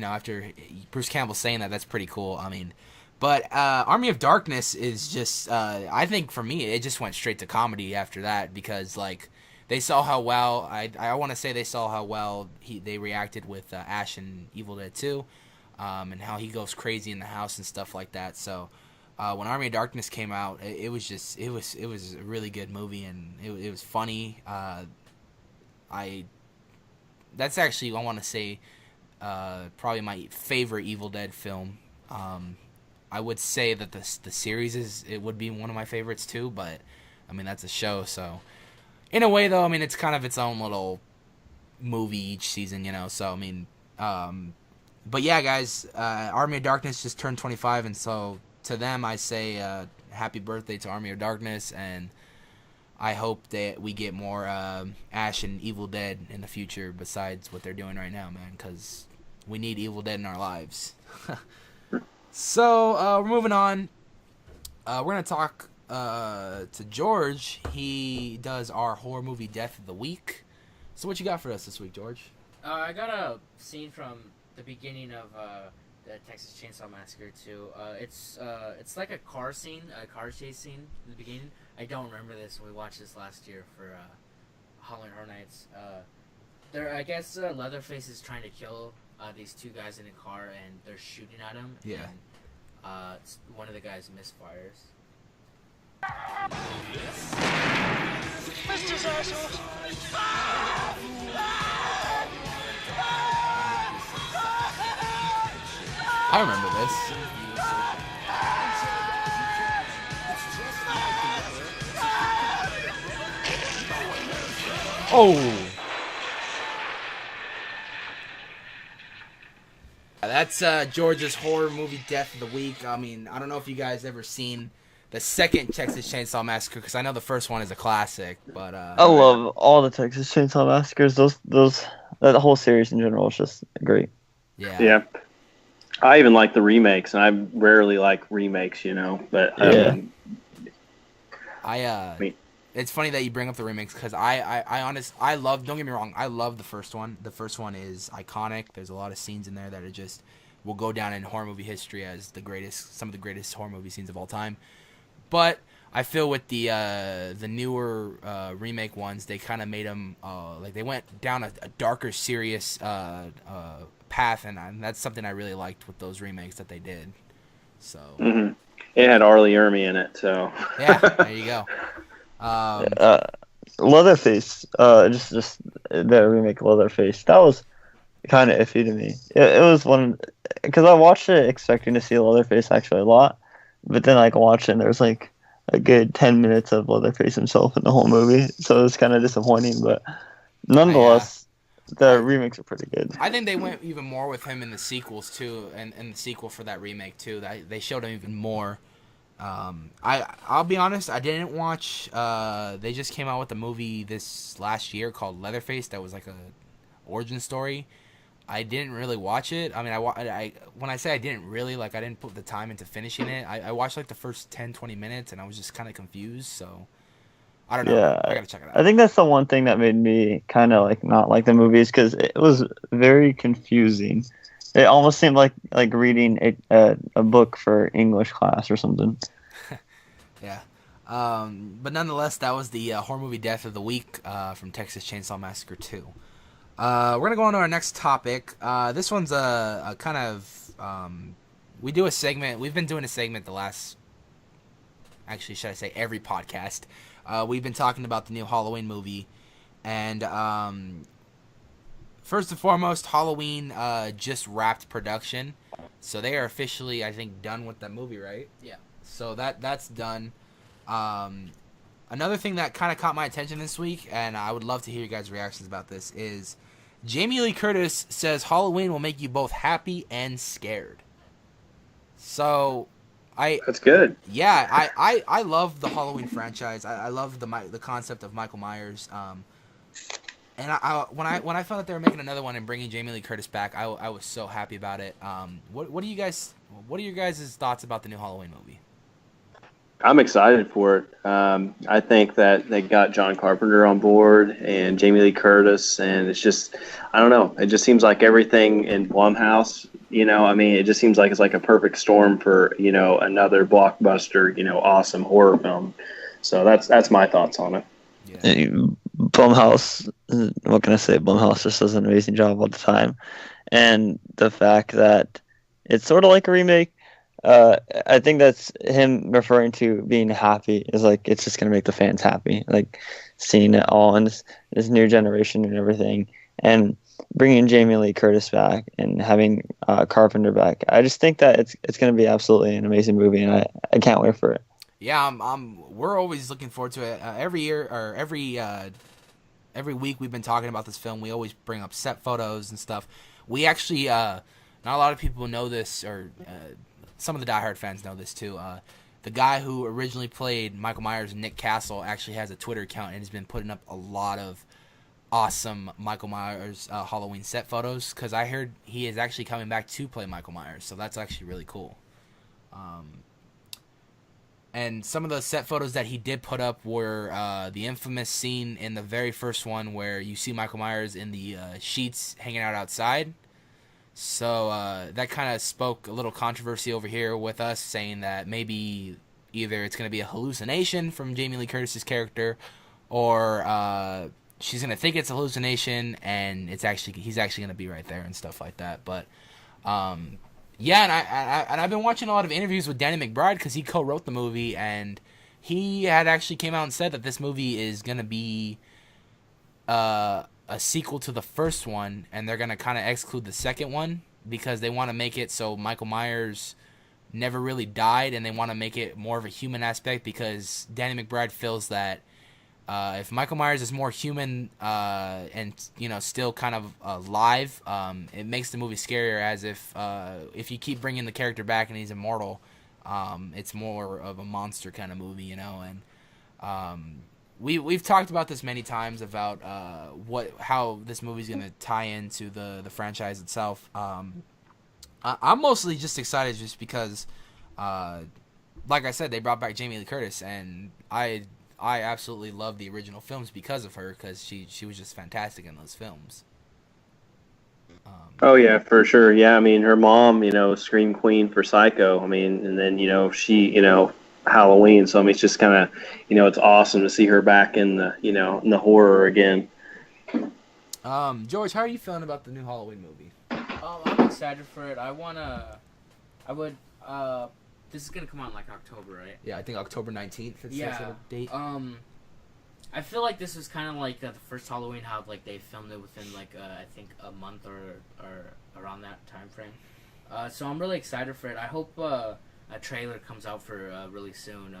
after Bruce Campbell saying that, that's pretty cool. I mean. But Army of Darkness is just, I think for me, it just went straight to comedy after that, because like they saw how well, I want to say they saw how well they reacted with Ash and Evil Dead 2, and how he goes crazy in the house and stuff like that. So when Army of Darkness came out, it was a really good movie, and it was funny. That's actually, I want to say, probably my favorite Evil Dead film. I would say that the series would be one of my favorites too, but I mean that's a show, so in a way though, I mean it's kind of its own little movie each season, you know. So I mean, but yeah, guys, Army of Darkness just turned 25, and so to them I say happy birthday to Army of Darkness, and I hope that we get more Ash and Evil Dead in the future besides what they're doing right now, man, because we need Evil Dead in our lives. So, we're moving on. We're going to talk to George. He does our horror movie Death of the Week. So what you got for us this week, George? I got a scene from the beginning of the Texas Chainsaw Massacre too. It's like a car scene, a car chase scene in the beginning. I don't remember this. We watched this last year for Halloween Horror Nights. I guess Leatherface is trying to kill these two guys in a car, and they're shooting at him. Yeah. And one of the guys misfires. Mr. assholes! I remember this. Oh. That's George's horror movie Death of the Week. I mean, I don't know if you guys ever seen the second Texas Chainsaw Massacre, because I know the first one is a classic, but I love all the Texas Chainsaw Massacres. That whole series in general is just great. Yeah. I even like the remakes, and I rarely like remakes, but it's funny that you bring up the remakes, because I love, don't get me wrong, I love the first one. The first one is iconic. There's a lot of scenes in there that are just will go down in horror movie history as some of the greatest horror movie scenes of all time. But I feel with the newer remake ones, they kind of made them like they went down a darker, serious path, and that's something I really liked with those remakes that they did. So it had Arlie Ermy in it, so yeah, there you go. Leatherface, just the remake of Leatherface, that was kind of iffy to me. It was one, because I watched it expecting to see Leatherface actually a lot, but then I watched it and there's like a good 10 minutes of Leatherface himself in the whole movie, so it was kind of disappointing, but nonetheless, the remakes are pretty good. I think they went even more with him in the sequels too, and the sequel for that remake too. They showed him even more. I'll be honest, I didn't watch. They just came out with a movie this last year called Leatherface that was like a origin story. I didn't really watch it. I mean, when I say I didn't really, I didn't put the time into finishing it. I watched the first 10-20 minutes, and I was just kind of confused. So I don't know. Yeah, I gotta check it out. I think that's the one thing that made me kind of not like the movies, because it was very confusing. It almost seemed like reading a book for English class or something. Yeah. But nonetheless, that was the horror movie Death of the Week from Texas Chainsaw Massacre 2. We're going to go on to our next topic. This one's a kind of... we do a segment. We've been doing a segment the last... Actually, should I say every podcast. We've been talking about the new Halloween movie. And... first and foremost, Halloween just wrapped production, so they are officially, I think, done with that movie, right? Yeah. So that's done. Another thing that kind of caught my attention this week, and I would love to hear you guys' reactions about this, is Jamie Lee Curtis says Halloween will make you both happy and scared. So, that's good. Yeah, I love the Halloween franchise. I love the concept of Michael Myers. And when I found that they were making another one and bringing Jamie Lee Curtis back, I was so happy about it. What are your guys' thoughts about the new Halloween movie? I'm excited for it. I think that they got John Carpenter on board and Jamie Lee Curtis, and it's just, I don't know. It just seems like everything in Blumhouse, it just seems like it's like a perfect storm for, another blockbuster, awesome horror film. So that's my thoughts on it. Yeah. Blumhouse, what can I say? Blumhouse just does an amazing job all the time. And the fact that it's sort of like a remake, I think that's him referring to being happy is it's just going to make the fans happy. Seeing it all in this new generation and everything. And bringing Jamie Lee Curtis back and having Carpenter back. I just think that it's going to be absolutely an amazing movie, and I can't wait for it. Yeah, we're always looking forward to it. Every year or every week we've been talking about this film. We always bring up set photos and stuff. We actually, not a lot of people know this, or some of the diehard fans know this too. The guy who originally played Michael Myers, Nick Castle, actually has a Twitter account and has been putting up a lot of awesome Michael Myers Halloween set photos, because I heard he is actually coming back to play Michael Myers, so that's actually really cool. And some of the set photos that he did put up were the infamous scene in the very first one where you see Michael Myers in the sheets hanging out outside. So that kind of spoke a little controversy over here with us, saying that maybe either it's going to be a hallucination from Jamie Lee Curtis's character, or she's going to think it's a hallucination and he's actually going to be right there and stuff like that. But yeah, and I've been watching a lot of interviews with Danny McBride because he co-wrote the movie, and he had actually came out and said that this movie is going to be a sequel to the first one, and they're going to kind of exclude the second one because they want to make it so Michael Myers never really died, and they want to make it more of a human aspect because Danny McBride feels that if Michael Myers is more human and still kind of alive, it makes the movie scarier. As if you keep bringing the character back and he's immortal, it's more of a monster kind of movie, And we've talked about this many times about how this movie's gonna tie into the franchise itself. I'm mostly just excited just because, like I said, they brought back Jamie Lee Curtis, and I absolutely love the original films because of her, because she was just fantastic in those films. Oh yeah, for sure. Yeah, I mean, her mom, Scream Queen for Psycho. I mean, and then she, Halloween. So I mean, it's just kind of, it's awesome to see her back in the, in the horror again. George, how are you feeling about the new Halloween movie? I'm excited for it. This is gonna come out in like October, right? Yeah, I think October 19th. Yeah. The date. I feel like this was kind of like the first Halloween, how like they filmed it within like I think a month or around that time frame. So I'm really excited for it. I hope a trailer comes out for really soon.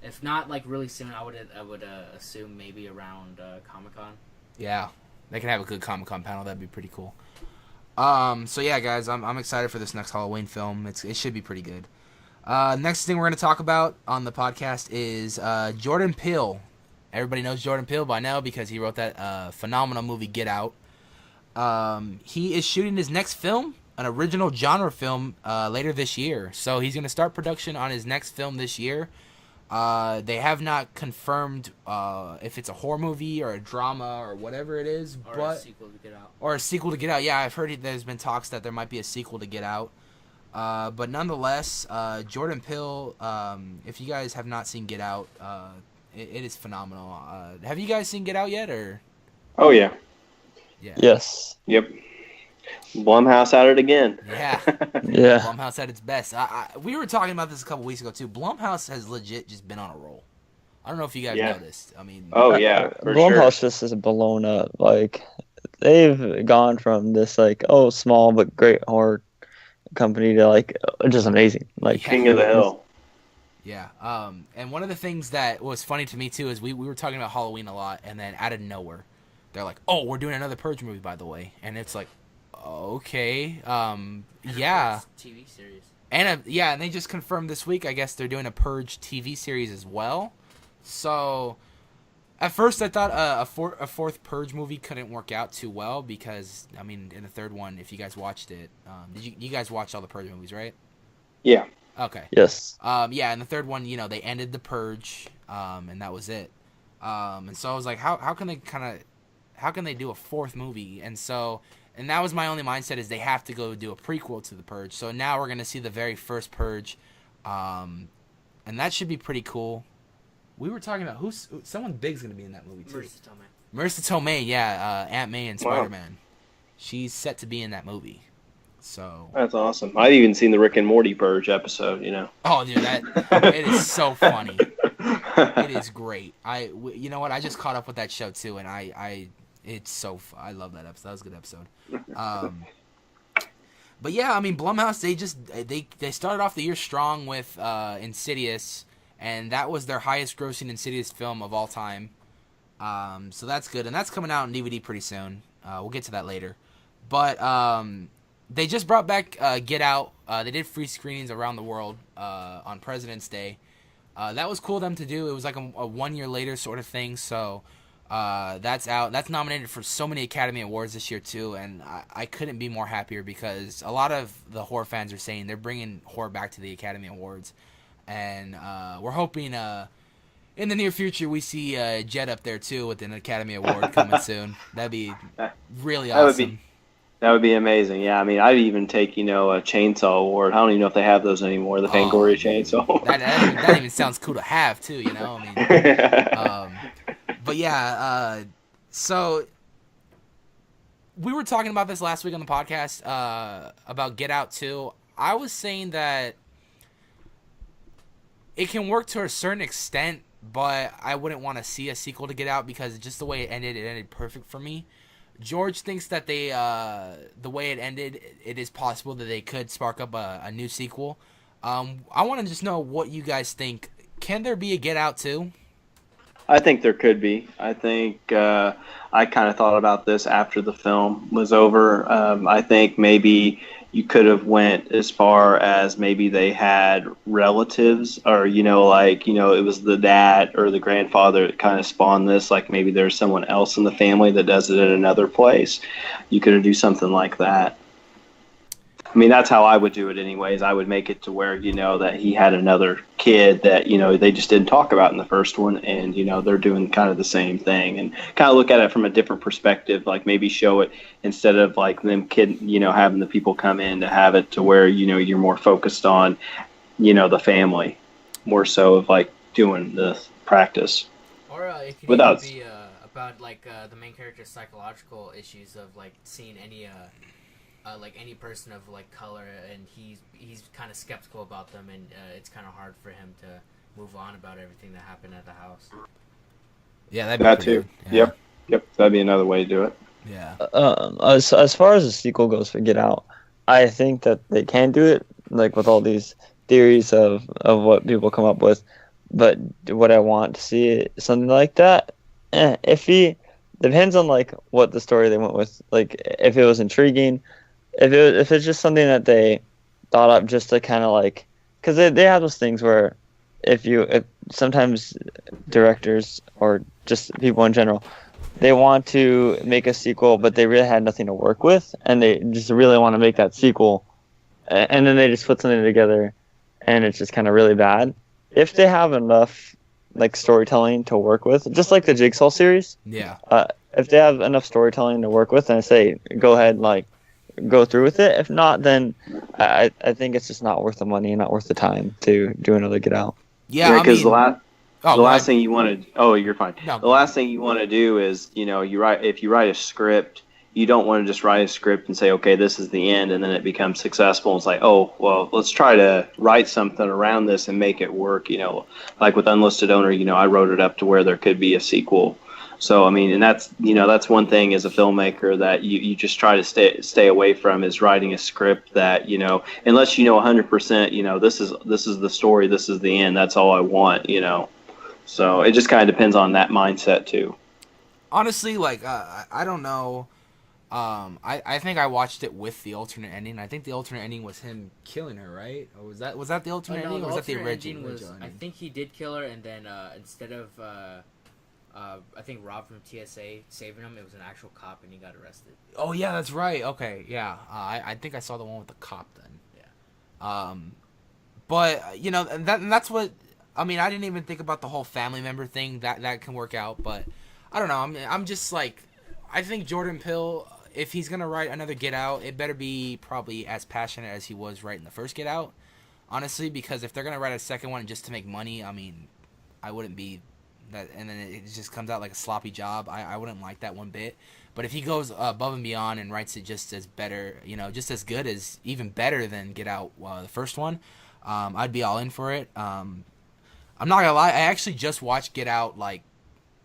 If not like really soon, I would assume maybe around Comic-Con. Yeah, they can have a good Comic-Con panel. That'd be pretty cool. So yeah, guys, I'm excited for this next Halloween film. It should be pretty good. Next thing we're going to talk about on the podcast is Jordan Peele. Everybody knows Jordan Peele by now because he wrote that phenomenal movie Get Out. He is shooting his next film, an original genre film, later this year. So he's going to start production on his next film this year. They have not confirmed if it's a horror movie or a drama or whatever it is. Or a sequel to Get Out. Or a sequel to Get Out. Yeah, I've heard there's been talks that there might be a sequel to Get Out. But nonetheless, Jordan Peele, if you guys have not seen Get Out, it is phenomenal. Have you guys seen Get Out yet? Or? Oh, yeah. Yeah. Yes. Yep. Blumhouse at it again. Yeah. Yeah. Blumhouse at its best. We were talking about this a couple weeks ago, too. Blumhouse has legit just been on a roll. I don't know if you guys noticed. I mean... Oh, yeah, for Blumhouse sure. just is blown up. Like, they've gone from this, like, small but great horror company to, like, just amazing. Like, King of the Hill. Yeah. And one of the things that was funny to me, too, is we were talking about Halloween a lot, and then out of nowhere, they're like, oh, we're doing another Purge movie, by the way. And it's like, okay. Yeah. TV series. And and they just confirmed this week, I guess they're doing a Purge TV series as well. So, at first I thought a fourth Purge movie couldn't work out too well because, I mean, in the third one, if you guys watched it, you guys watched all the Purge movies, right? Yeah. Okay. yes. Yeah, in the third one, they ended the Purge, and that was it. And so I was like, how can they do a fourth movie? And that was my only mindset, is they have to go do a prequel to the Purge. So now we're gonna see the very first Purge, and that should be pretty cool. We were talking about someone big's gonna be in that movie too. Marissa Tomei, yeah, Aunt May and Spider-Man. She's set to be in that movie. So that's awesome. I've even seen the Rick and Morty Purge episode. Oh, dude, it is so funny. It is great. You know what? I just caught up with that show too, and I love that episode. That was a good episode. But yeah, I mean, Blumhouse, they started off the year strong with Insidious, and that was their highest grossing Insidious film of all time. So that's good, and that's coming out on DVD pretty soon. We'll get to that later. But they just brought back Get Out. They did free screenings around the world on President's Day. That was cool of them to do. It was like a 1 year later sort of thing. So that's out. That's nominated for so many Academy Awards this year too, and I couldn't be more happier because a lot of the horror fans are saying they're bringing horror back to the Academy Awards. and we're hoping in the near future we see Jett up there too with an Academy Award coming soon. That'd be really awesome. That would be amazing. Yeah, I mean, I'd even take, a chainsaw award. I don't even know if they have those anymore, the Fangoria chainsaw. that even sounds cool to have, too, I mean. But yeah, so we were talking about this last week on the podcast about Get Out 2. I was saying that it can work to a certain extent, but I wouldn't want to see a sequel to Get Out because just the way it ended perfect for me. George thinks that the way it ended, it is possible that they could spark up a new sequel. I want to just know what you guys think. Can there be a Get Out 2? I think there could be. I think I kind of thought about this after the film was over. I think maybe you could have went as far as maybe they had relatives or, it was the dad or the grandfather that kind of spawned this. Like maybe there's someone else in the family that does it in another place. You could do something like that. I mean, that's how I would do it anyways. I would make it to where, that he had another kid that, they just didn't talk about in the first one. And, they're doing kind of the same thing and kind of look at it from a different perspective, like maybe show it instead of like them having the people come in to have it to where, you're more focused on, the family more so of like doing the practice. Or it could even be about like the main character's psychological issues of like seeing any any person of like color, and he's kind of skeptical about them, and it's kind of hard for him to move on about everything that happened at the house. Yeah, that'd be that too. Yeah. Yep, that'd be another way to do it. Yeah. As far as the sequel goes for Get Out, I think that they can do it, like with all these theories of what people come up with. But would I want to see something like that? Iffy. Depends on like what the story they went with. Like if it was intriguing. If it's just something that they thought up just to kind of like, because they have those things where if sometimes directors or just people in general, they want to make a sequel, but they really had nothing to work with, and they just really want to make that sequel, and then they just put something together, and it's just kind of really bad. If they have enough like storytelling to work with, just like the Jigsaw series, if they have enough storytelling to work with, then I say go ahead, like. Go through with it. If not, then I think it's just not worth the money and not worth the time to do another Get Out. Yeah, because the last thing you want to. Oh, you're fine. No, the last thing you want to do is, if you write a script, you don't want to just write a script and say, okay, this is the end, and then it becomes successful. It's like, oh, well, let's try to write something around this and make it work. Like with Unlisted Owner, I wrote it up to where there could be a sequel. So, I mean, and that's one thing as a filmmaker that you just try to stay away from is writing a script that, unless 100%, this is the story, this is the end, that's all I want, So it just kind of depends on that mindset too. Honestly, like, I don't know. I think I watched it with the alternate ending. I think the alternate ending was him killing her, right? Or was that the alternate ending, or was that the original ending? I think he did kill her, and then instead of... I think Rob from TSA saving him, it was an actual cop and he got arrested. Oh, yeah, that's right. Okay, yeah. I think I saw the one with the cop then. Yeah. But, that's what... I mean, I didn't even think about the whole family member thing. That can work out, but I don't know. I'm just like... I think Jordan Peele, if he's going to write another Get Out, it better be probably as passionate as he was writing the first Get Out. Honestly, because if they're going to write a second one just to make money, I mean, I wouldn't be... that, and then it just comes out like a sloppy job. I wouldn't like that one bit. But if he goes above and beyond and writes it just as better, just as good as, even better than Get Out, the first one, I'd be all in for it. I'm not gonna lie, I actually just watched Get Out like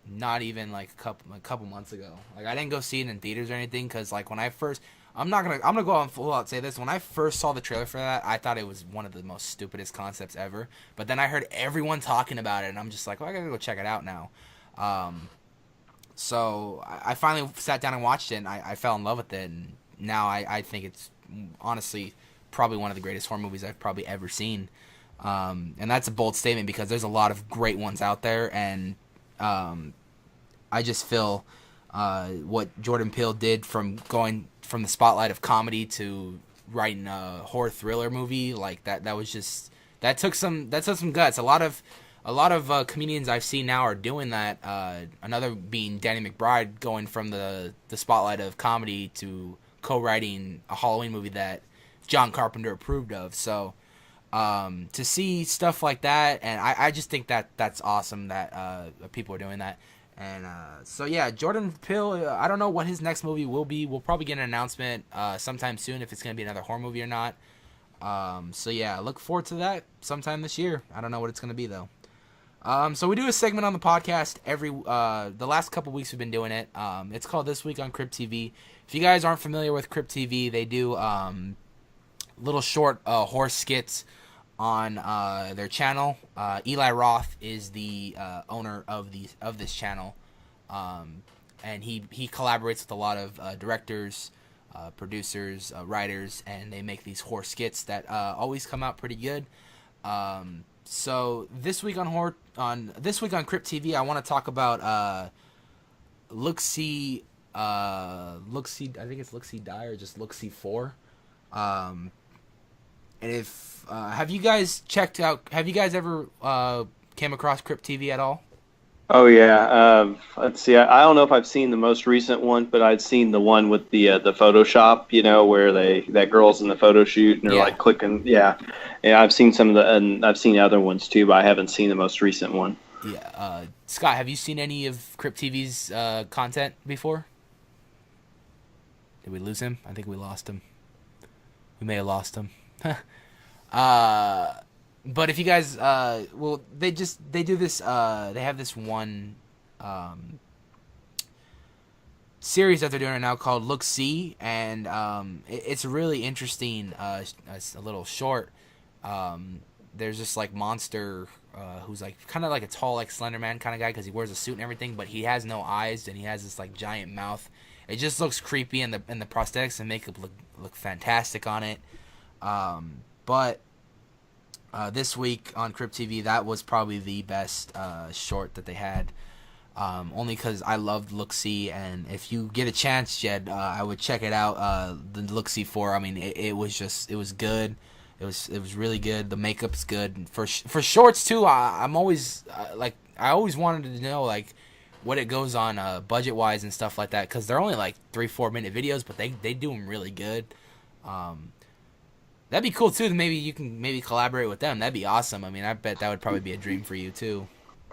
not even like a couple months ago. Like I didn't go see it in theaters or anything because like when I first, I'm gonna go out full out and say this. When I first saw the trailer for that, I thought it was one of the most stupidest concepts ever. But then I heard everyone talking about it, and I'm just like, well, I gotta go check it out now. So I finally sat down and watched it, and I fell in love with it. And now I think it's honestly probably one of the greatest horror movies I've probably ever seen. And that's a bold statement because there's a lot of great ones out there, and I just feel what Jordan Peele did from going from the spotlight of comedy to writing a horror thriller movie, like that was just that took some guts. A lot of comedians I've seen now are doing that. Another being Danny McBride, going from the spotlight of comedy to co-writing a Halloween movie that John Carpenter approved of. So to see stuff like that, and I just think that's awesome that people are doing that. And so yeah, Jordan Peele, I don't know what his next movie will be. We'll probably get an announcement sometime soon if it's going to be another horror movie or not. So yeah, look forward to that sometime this year. I don't know what it's going to be though. So we do a segment on the podcast every the last couple weeks we've been doing it. It's called This Week on Crypt TV. If you guys aren't familiar with Crypt TV, they do little short horror skits on their channel. Eli Roth is the owner of this channel, and he collaborates with a lot of directors, producers, writers, and they make these horror skits that always come out pretty good. So this week on Crypt TV, I want to talk about Look-See. I think it's Look-See Die or just Look-See 4. And if have you guys ever came across Crypt TV at all? Oh yeah. Let's see. I don't know if I've seen the most recent one, but I'd seen the one with the Photoshop. You know, where that girl's in the photo shoot and they're like clicking. Yeah. I've seen some of and I've seen other ones too, but I haven't seen the most recent one. Yeah. Scott, have you seen any of Crypt TV's content before? Did we lose him? I think we lost him. We may have lost him. But if you guys, they do this, they have this one series that they're doing right now called Look-See, and it's really interesting. It's a little short. There's this like monster who's like kind of like a tall, like Slender Man kind of guy because he wears a suit and everything, but he has no eyes and he has this like giant mouth. It just looks creepy, and the prosthetics and makeup look fantastic on it. But this week on Crypt TV, that was probably the best short that they had. Only because I loved Look-See, and if you get a chance, Jed, I would check it out. The Look-See 4. I mean, it was good. It was really good. The makeup's good for shorts too. I'm always I always wanted to know like what it goes on budget wise and stuff like that, because they're only like 3-4 minute videos, but they do them really good. That'd be cool too. Maybe you can collaborate with them. That'd be awesome. I mean, I bet that would probably be a dream for you too.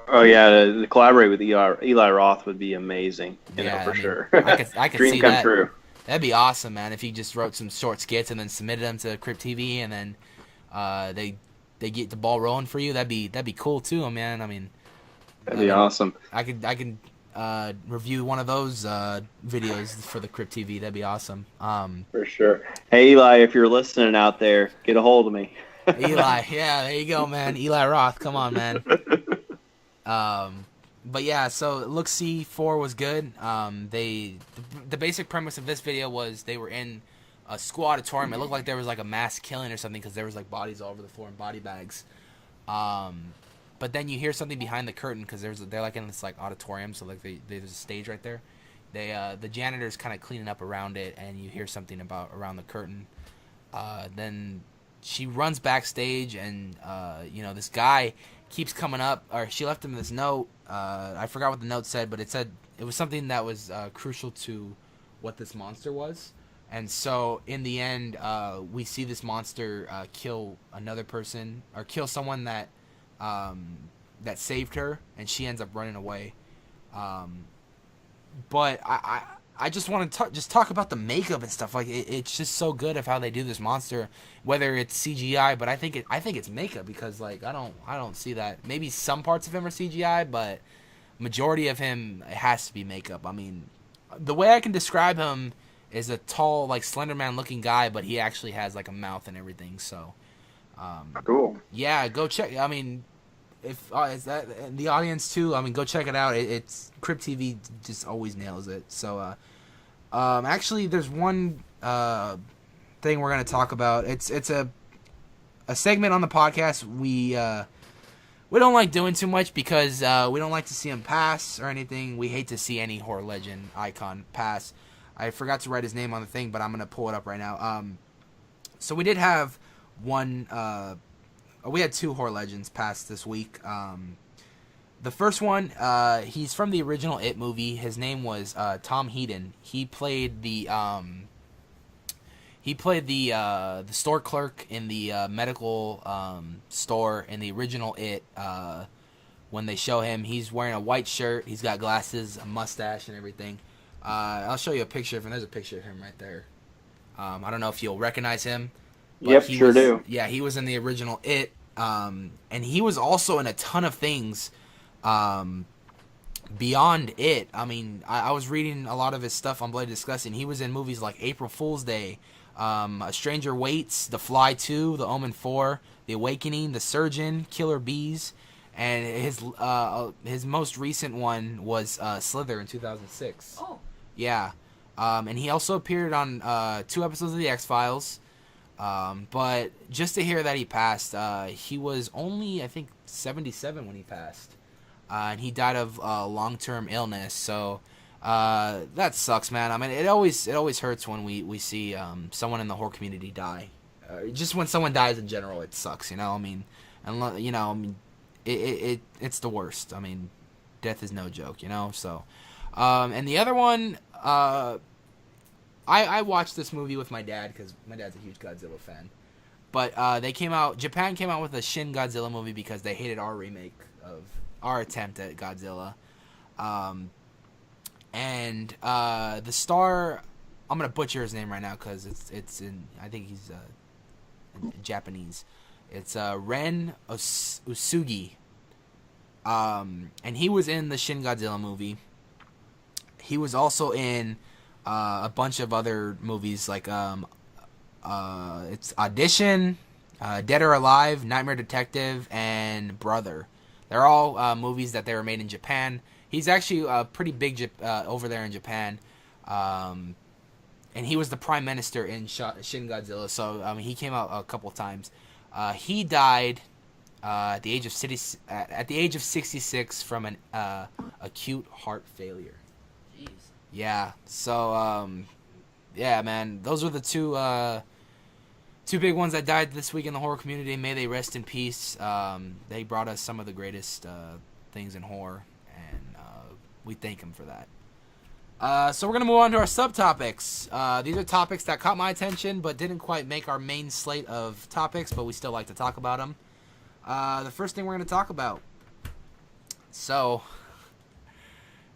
Oh yeah, to collaborate with Eli Roth would be amazing. You know, for sure. I could Dream see come that. true. That'd be awesome, man. If you just wrote some short skits and then submitted them to Crypt TV, and then they get the ball rolling for you, that'd be cool too, man. I mean, that'd be awesome. I could review one of those videos for the Crypt TV. That'd be awesome. For sure. Hey Eli, if you're listening out there, get a hold of me. Eli, yeah, there you go, man. Eli Roth, come on, man. But yeah, so Look-See 4 was good. The basic premise of this video was they were in a school auditorium. It looked like there was like a mass killing or something because there was like bodies all over the floor in body bags. But then you hear something behind the curtain because they're like in this like auditorium, so like there's a stage right there. The janitor's kind of cleaning up around it, and you hear something about around the curtain. Then she runs backstage, and this guy keeps coming up, or she left him this note. I forgot what the note said, but it said it was something that was crucial to what this monster was. And so in the end, we see this monster kill another person, or kill someone that saved her, and she ends up running away. But I just want to talk about the makeup and stuff. Like it's just so good of how they do this monster, whether it's CGI, but I think it's makeup, because like I don't see that. Maybe some parts of him are CGI, but majority of him, it has to be makeup. I mean, the way I can describe him is a tall, like Slender Man looking guy, but he actually has like a mouth and everything. So cool. Yeah, go check. I mean, if is that and the audience too? I mean, go check it out. It's Crypt TV just always nails it. So actually, there's one thing we're gonna talk about. It's a segment on the podcast we don't like doing too much because we don't like to see him pass or anything. We hate to see any horror legend icon pass. I forgot to write his name on the thing, but I'm gonna pull it up right now. So we did have one we had 2 horror legends pass this week. The first one, he's from the original It movie. His name was Tom Heaton. He played the store clerk in the medical store in the original It. When they show him, he's wearing a white shirt. He's got glasses, a mustache, and everything. I'll show you a picture of him. There's a picture of him right there. I don't know if you'll recognize him. Yep, sure do. Yeah, he was in the original It. And he was also in a ton of things beyond It. I mean, I was reading a lot of his stuff on Bloody Disgusting. He was in movies like April Fool's Day, A Stranger Waits, The Fly 2, The Omen 4, The Awakening, The Surgeon, Killer Bees, and his most recent one was Slither in 2006. Oh. Yeah. And he also appeared on 2 episodes of The X-Files. But just to hear that he passed, he was only, I think, 77 when he passed. And he died of long-term illness. So that sucks, man. I mean, it always hurts when we see someone in the horror community die. Just when someone dies in general, it sucks. You know, I mean, it's the worst. I mean, death is no joke. You know, so. And the other one, I watched this movie with my dad because my dad's a huge Godzilla fan. But Japan came out with a Shin Godzilla movie because they hated our remake of our attempt at Godzilla. And the star, I'm going to butcher his name right now because it's in, I think he's in Japanese. It's Ren Usugi. And he was in the Shin Godzilla movie. He was also in a bunch of other movies like it's Audition, Dead or Alive, Nightmare Detective, and Brother. They're all movies that they were made in Japan. He's actually pretty big over there in Japan, and he was the prime minister in Shin Godzilla. So he came out a couple times. He died at the age of 66 from an acute heart failure. Jeez. Yeah. So yeah, man, those are the two big ones that died this week in the horror community. May they rest in peace. They brought us some of the greatest things in horror, and we thank them for that. So we're going to move on to our subtopics. These are topics that caught my attention but didn't quite make our main slate of topics, but we still like to talk about them. The first thing we're going to talk about. So,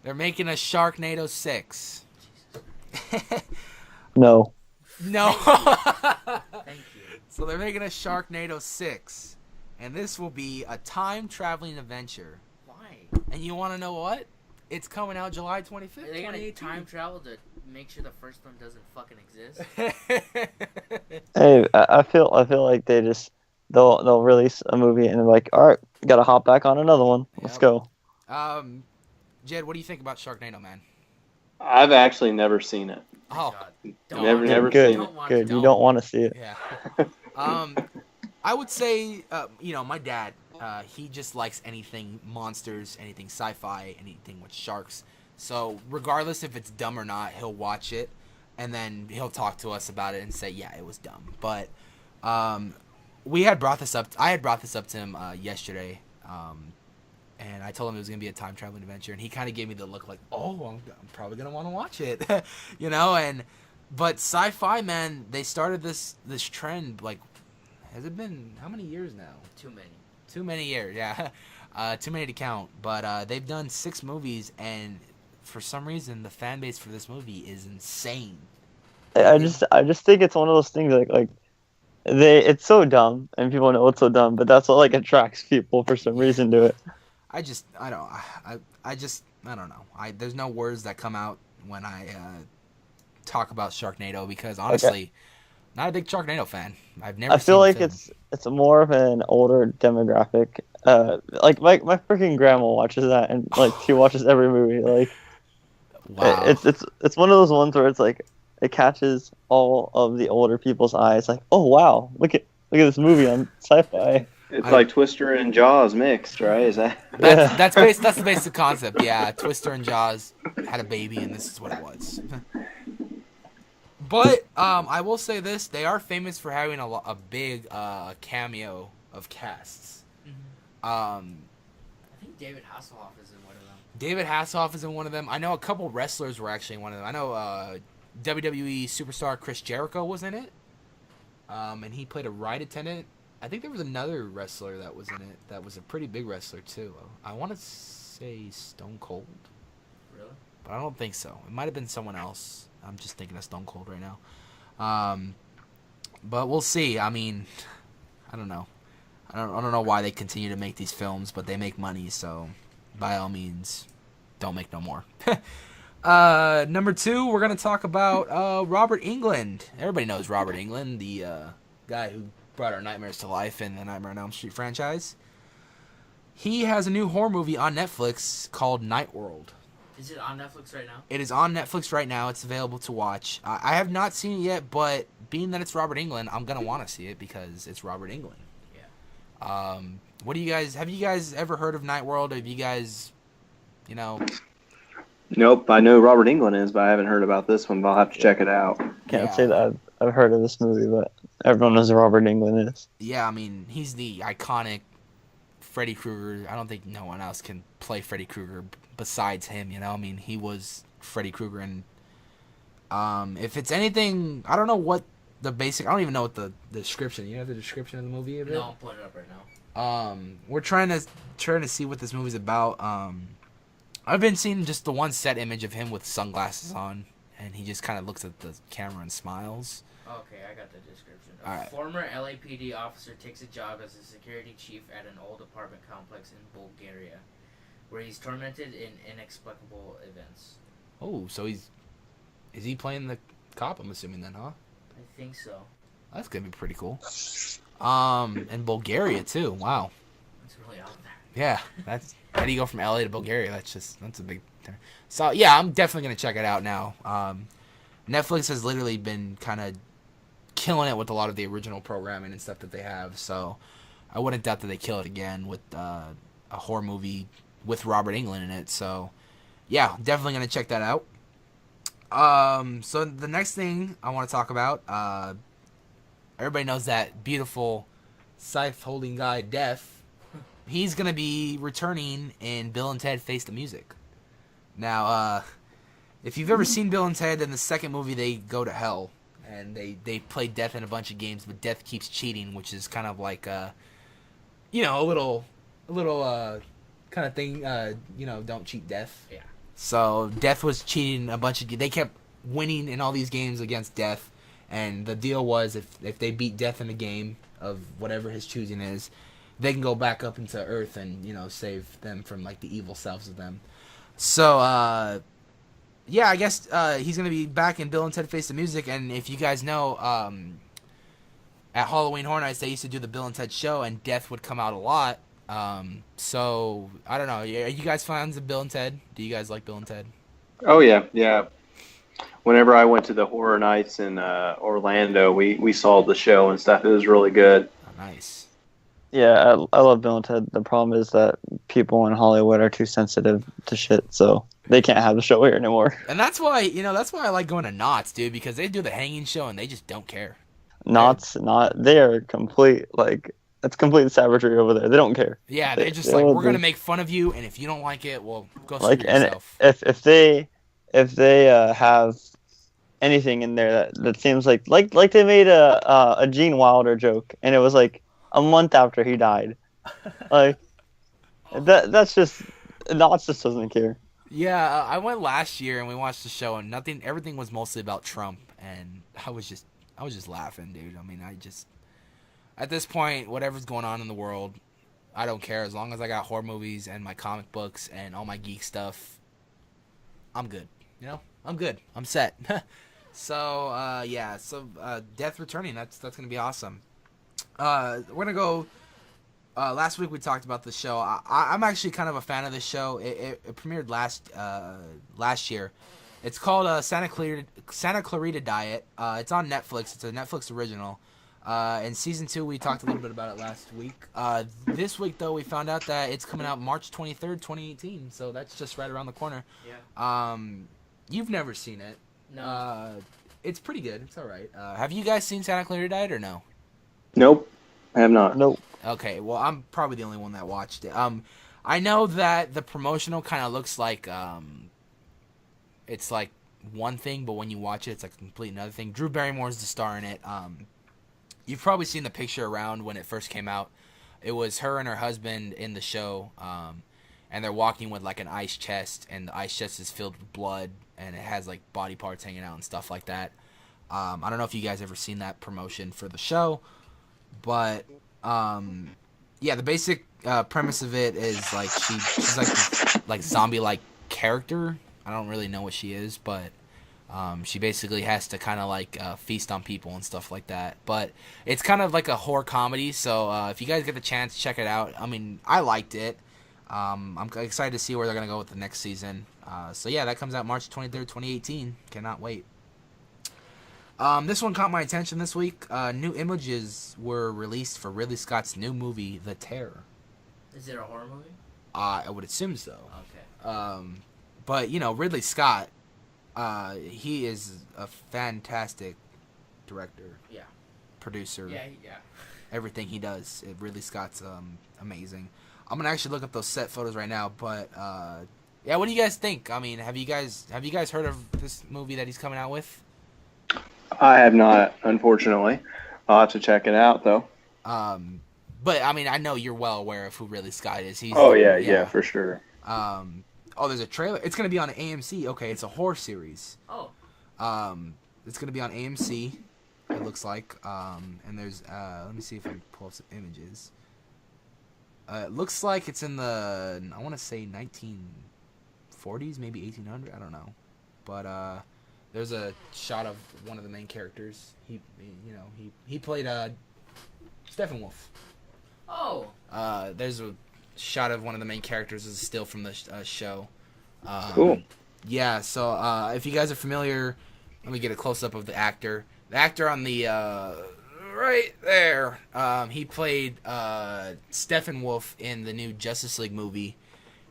they're making a Sharknado 6. No. No. Thank you. So they're making a Sharknado 6. And this will be a time-traveling adventure. Why? And you want to know what? It's coming out July 25th, Are they gonna 2018. time travel to make sure the first one doesn't fucking exist? Hey, I feel like they'll release a movie and they're like, all right, gotta hop back on another one. Let's go. Jed, what do you think about Sharknado, man? I've actually never seen it. Oh, Don't. Never Good. seen it. Good. You don't want to see it. yeah. I would say, my dad, he just likes anything monsters, anything sci-fi, anything with sharks. So regardless if it's dumb or not, he'll watch it, and then he'll talk to us about it and say, yeah, it was dumb. But we had brought this up. I had brought this up to him yesterday, and I told him it was gonna be a time traveling adventure, and he kind of gave me the look like, oh, I'm probably gonna want to watch it, But sci-fi, man, they started this trend. Like, has it been how many years now? Too many. Too many years, yeah. Too many to count. But they've done 6 movies, and for some reason, the fan base for this movie is insane. I just think it's one of those things like it's so dumb and people know it's so dumb, but that's what like attracts people for some reason to it. I don't know. There's no words that come out when I talk about Sharknado because honestly, not a big Sharknado fan. I've never. I feel seen like it's more of an older demographic. Like my freaking grandma watches that, and like she watches every movie. Like, wow. It's one of those ones where it's like it catches all of the older people's eyes. Like, oh wow, look at this movie on sci-fi. It's like Twister and Jaws mixed, right? Is that? That's the basic concept. Yeah, Twister and Jaws had a baby, and this is what it was. But I will say this: they are famous for having a big cameo of casts. I think David Hasselhoff is in one of them. David Hasselhoff is in one of them. I know a couple wrestlers were actually in one of them. I know WWE superstar Chris Jericho was in it, and he played a ride attendant. I think there was another wrestler that was in it that was a pretty big wrestler too. I want to say Stone Cold. Really? But I don't think so. It might have been someone else. I'm just thinking of Stone Cold right now. But we'll see. I mean, I don't know. I don't know why they continue to make these films, but they make money, so by all means, don't make no more. Number 2, we're going to talk about Robert Englund. Everybody knows Robert Englund, the guy who brought our nightmares to life in the Nightmare on Elm Street franchise. He has a new horror movie on Netflix called Night World. Is it on Netflix right now? It is on Netflix right now. It's available to watch. I have not seen it yet, but being that it's Robert Englund, I'm going to want to see it because it's Robert Englund. What do you guys, have you guys ever heard of Night World? Have you guys, Nope, I know Robert Englund is, but I haven't heard about this one, but I'll have to check it out. Can't say that I've heard of this movie, but everyone knows who Robert Englund is. Yeah, I mean, he's the iconic Freddy Krueger. I don't think no one else can play Freddy Krueger besides him, I mean, he was Freddy Krueger, and if it's anything, I don't know what I don't even know what the description, you know the description of the movie of it? No, I'll put it up right now. We're trying to see what this movie's about. I've been seeing just the one set image of him with sunglasses on, and he just kind of looks at the camera and smiles. Okay, I got the description. Alright. Former LAPD officer takes a job as a security chief at an old apartment complex in Bulgaria, where he's tormented in inexplicable events. Oh, so is he playing the cop, I'm assuming then, huh? I think so. That's gonna be pretty cool. And Bulgaria too. Wow. It's really out there. Yeah, that's how do you go from LA to Bulgaria? That's a big turn. So yeah, I'm definitely gonna check it out now. Netflix has literally been kind of killing it with a lot of the original programming and stuff that they have. So I wouldn't doubt that they kill it again with a horror movie with Robert Englund in it. So yeah, definitely gonna check that out. So the next thing I want to talk about, everybody knows that beautiful scythe-holding guy, Death. He's going to be returning in Bill and Ted Face the Music. Now, if you've ever seen Bill and Ted, in the second movie, they go to hell. And they play Death in a bunch of games, but Death keeps cheating, which is kind of like, a little kind of thing, don't cheat Death. Yeah. So Death was cheating a bunch of. They kept winning in all these games against Death, and the deal was if they beat Death in a game of whatever his choosing is, they can go back up into Earth and save them from like the evil selves of them. So yeah, I guess he's gonna be back in Bill and Ted Face the Music, and if you guys know, at Halloween Horror Nights they used to do the Bill and Ted show, and Death would come out a lot. So I don't know. Are you guys fans of Bill and Ted? Do you guys like Bill and Ted? Oh yeah. Whenever I went to the horror nights in Orlando, we saw the show and stuff. It was really good. Oh, nice. Yeah, I love Bill and Ted. The problem is that people in Hollywood are too sensitive to shit, so they can't have the show here anymore. And that's why I like going to Knott's, dude, because they do the hanging show and they just don't care. They are complete, it's complete savagery over there. They don't care. Yeah, they're just we're going to make fun of you, and if you don't like it, well, go screw yourself. And if they have anything in there that seems like they made a Gene Wilder joke, and it was like a month after he died. That's just Knott's just doesn't care. Yeah, I went last year and we watched the show, and everything was mostly about Trump, and I was just laughing, dude. I mean, at this point, whatever's going on in the world, I don't care. As long as I got horror movies and my comic books and all my geek stuff, I'm good. I'm good. I'm set. So, yeah. So, Death returning. That's going to be awesome. We're going to go. Last week we talked about the show. I'm actually kind of a fan of this show. It premiered last year. It's called Santa Clarita Diet. It's on Netflix. It's a Netflix original. And season 2, we talked a little bit about it last week. This week, though, we found out that it's coming out March 23rd, 2018. So that's just right around the corner. Yeah. You've never seen it. No. It's pretty good. It's all right. Have you guys seen Santa Clarita Diet or no? Nope, I have not. Nope. Okay, well, I'm probably the only one that watched it. I know that the promotional kind of looks like it's like one thing, but when you watch it, it's like a complete another thing. Drew Barrymore's the star in it. You've probably seen the picture around when it first came out. It was her and her husband in the show, and they're walking with like an ice chest, and the ice chest is filled with blood, and it has like body parts hanging out and stuff like that. I don't know if you guys ever seen that promotion for the show, but yeah, the basic premise of it is like she's like this, like zombie-like character. I don't really know what she is, but she basically has to kind of like feast on people and stuff like that. But it's kind of like a horror comedy, so if you guys get the chance, check it out. I mean, I liked it. I'm excited to see where they're going to go with the next season. So yeah, that comes out March 23rd, 2018. Cannot wait. This one caught my attention this week. New images were released for Ridley Scott's new movie, The Terror. Is it a horror movie? I would assume so. Okay. But, you know, Ridley Scott, he is a fantastic director. Yeah. Producer. Yeah. Everything he does. Ridley Scott's amazing. I'm going to actually look up those set photos right now, but yeah, what do you guys think? I mean, have you guys heard of this movie that he's coming out with? I have not, unfortunately. I'll have to check it out, though. But I mean, I know you're well aware of who Ridley Scott is. He's yeah, for sure. Oh, there's a trailer. It's gonna be on AMC. Okay, it's a horror series. Oh. It's gonna be on AMC. It looks like. And there's let me see if I can pull up some images. It looks like it's in the I want to say 1940s, maybe 1800. I don't know, but there's a shot of one of the main characters. He played Steppenwolf. Oh. There's a shot of one of the main characters is still from the show. Cool. Yeah, so if you guys are familiar, let me get a close-up of the actor. The actor on the right there, he played Steppenwolf in the new Justice League movie,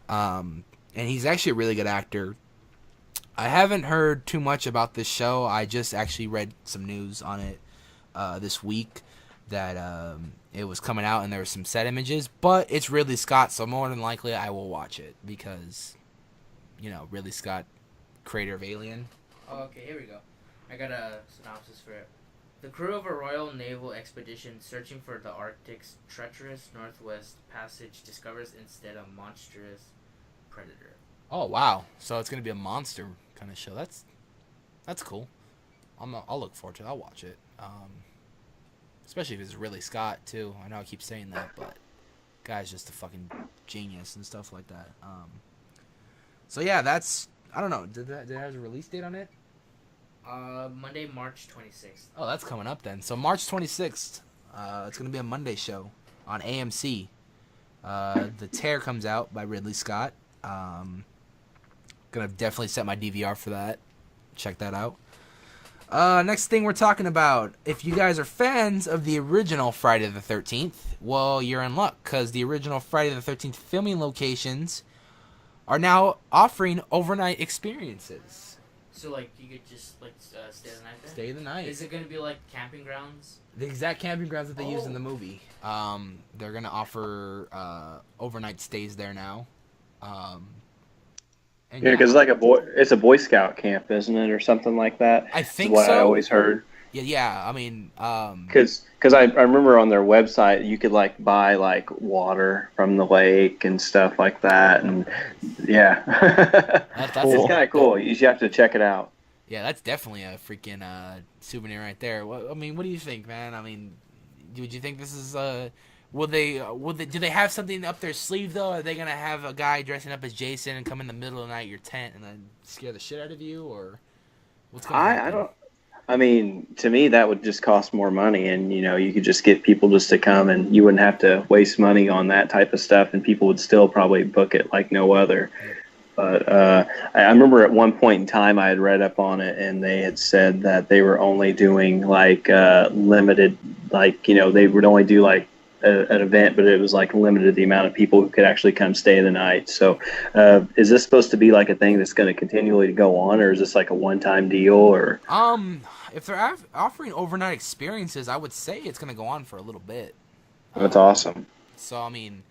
and he's actually a really good actor. I haven't heard too much about this show. I just actually read some news on it this week that it was coming out and there were some set images, but it's Ridley Scott, so more than likely I will watch it because, you know, Ridley Scott, creator of Alien. Oh, okay, here we go. I got a synopsis for it. The crew of a Royal Naval expedition searching for the Arctic's treacherous Northwest Passage discovers instead a monstrous predator. Oh, wow. So it's going to be a monster kind of show. That's cool. I'll look forward to it. I'll watch it. Especially if it's Ridley Scott, too. I know I keep saying that, but guy's just a fucking genius and stuff like that. So, yeah, that's... I don't know. Did it have a release date on it? Monday, March 26th. Oh, that's coming up then. So, March 26th, it's going to be a Monday show on AMC. The Terror comes out by Ridley Scott. Gonna definitely set my DVR for that. Check that out. Next thing we're talking about, if you guys are fans of the original Friday the 13th, well, you're in luck, because the original Friday the 13th filming locations are now offering overnight experiences. So, like, you could just, like, stay the night there? Stay the night. Is it going to be, like, camping grounds? The exact camping grounds that they used in the movie. They're going to offer overnight stays there now. Yeah, because it's a Boy Scout camp, isn't it, or something like that? I think what so. I always heard. Yeah. I mean, because I remember on their website you could like buy like water from the lake and stuff like that, and yeah, that's cool. It's kind of cool. You should have to check it out. Yeah, that's definitely a freaking souvenir right there. I mean, what do you think, man? I mean, would you think this is do they have something up their sleeve though? Are they gonna have a guy dressing up as Jason and come in the middle of the night at your tent and then scare the shit out of you, or what's going on? I don't. I mean, to me, that would just cost more money, and you could just get people just to come, and you wouldn't have to waste money on that type of stuff, and people would still probably book it like no other. But I remember at one point in time I had read up on it, and they had said that they were only doing like limited, like they would only do like an event, but it was like limited the amount of people who could actually come stay the night. So is this supposed to be like a thing that's going to continually go on, or is this like a one-time deal? Or if they're offering overnight experiences, I would say it's going to go on for a little bit. That's awesome. So I mean,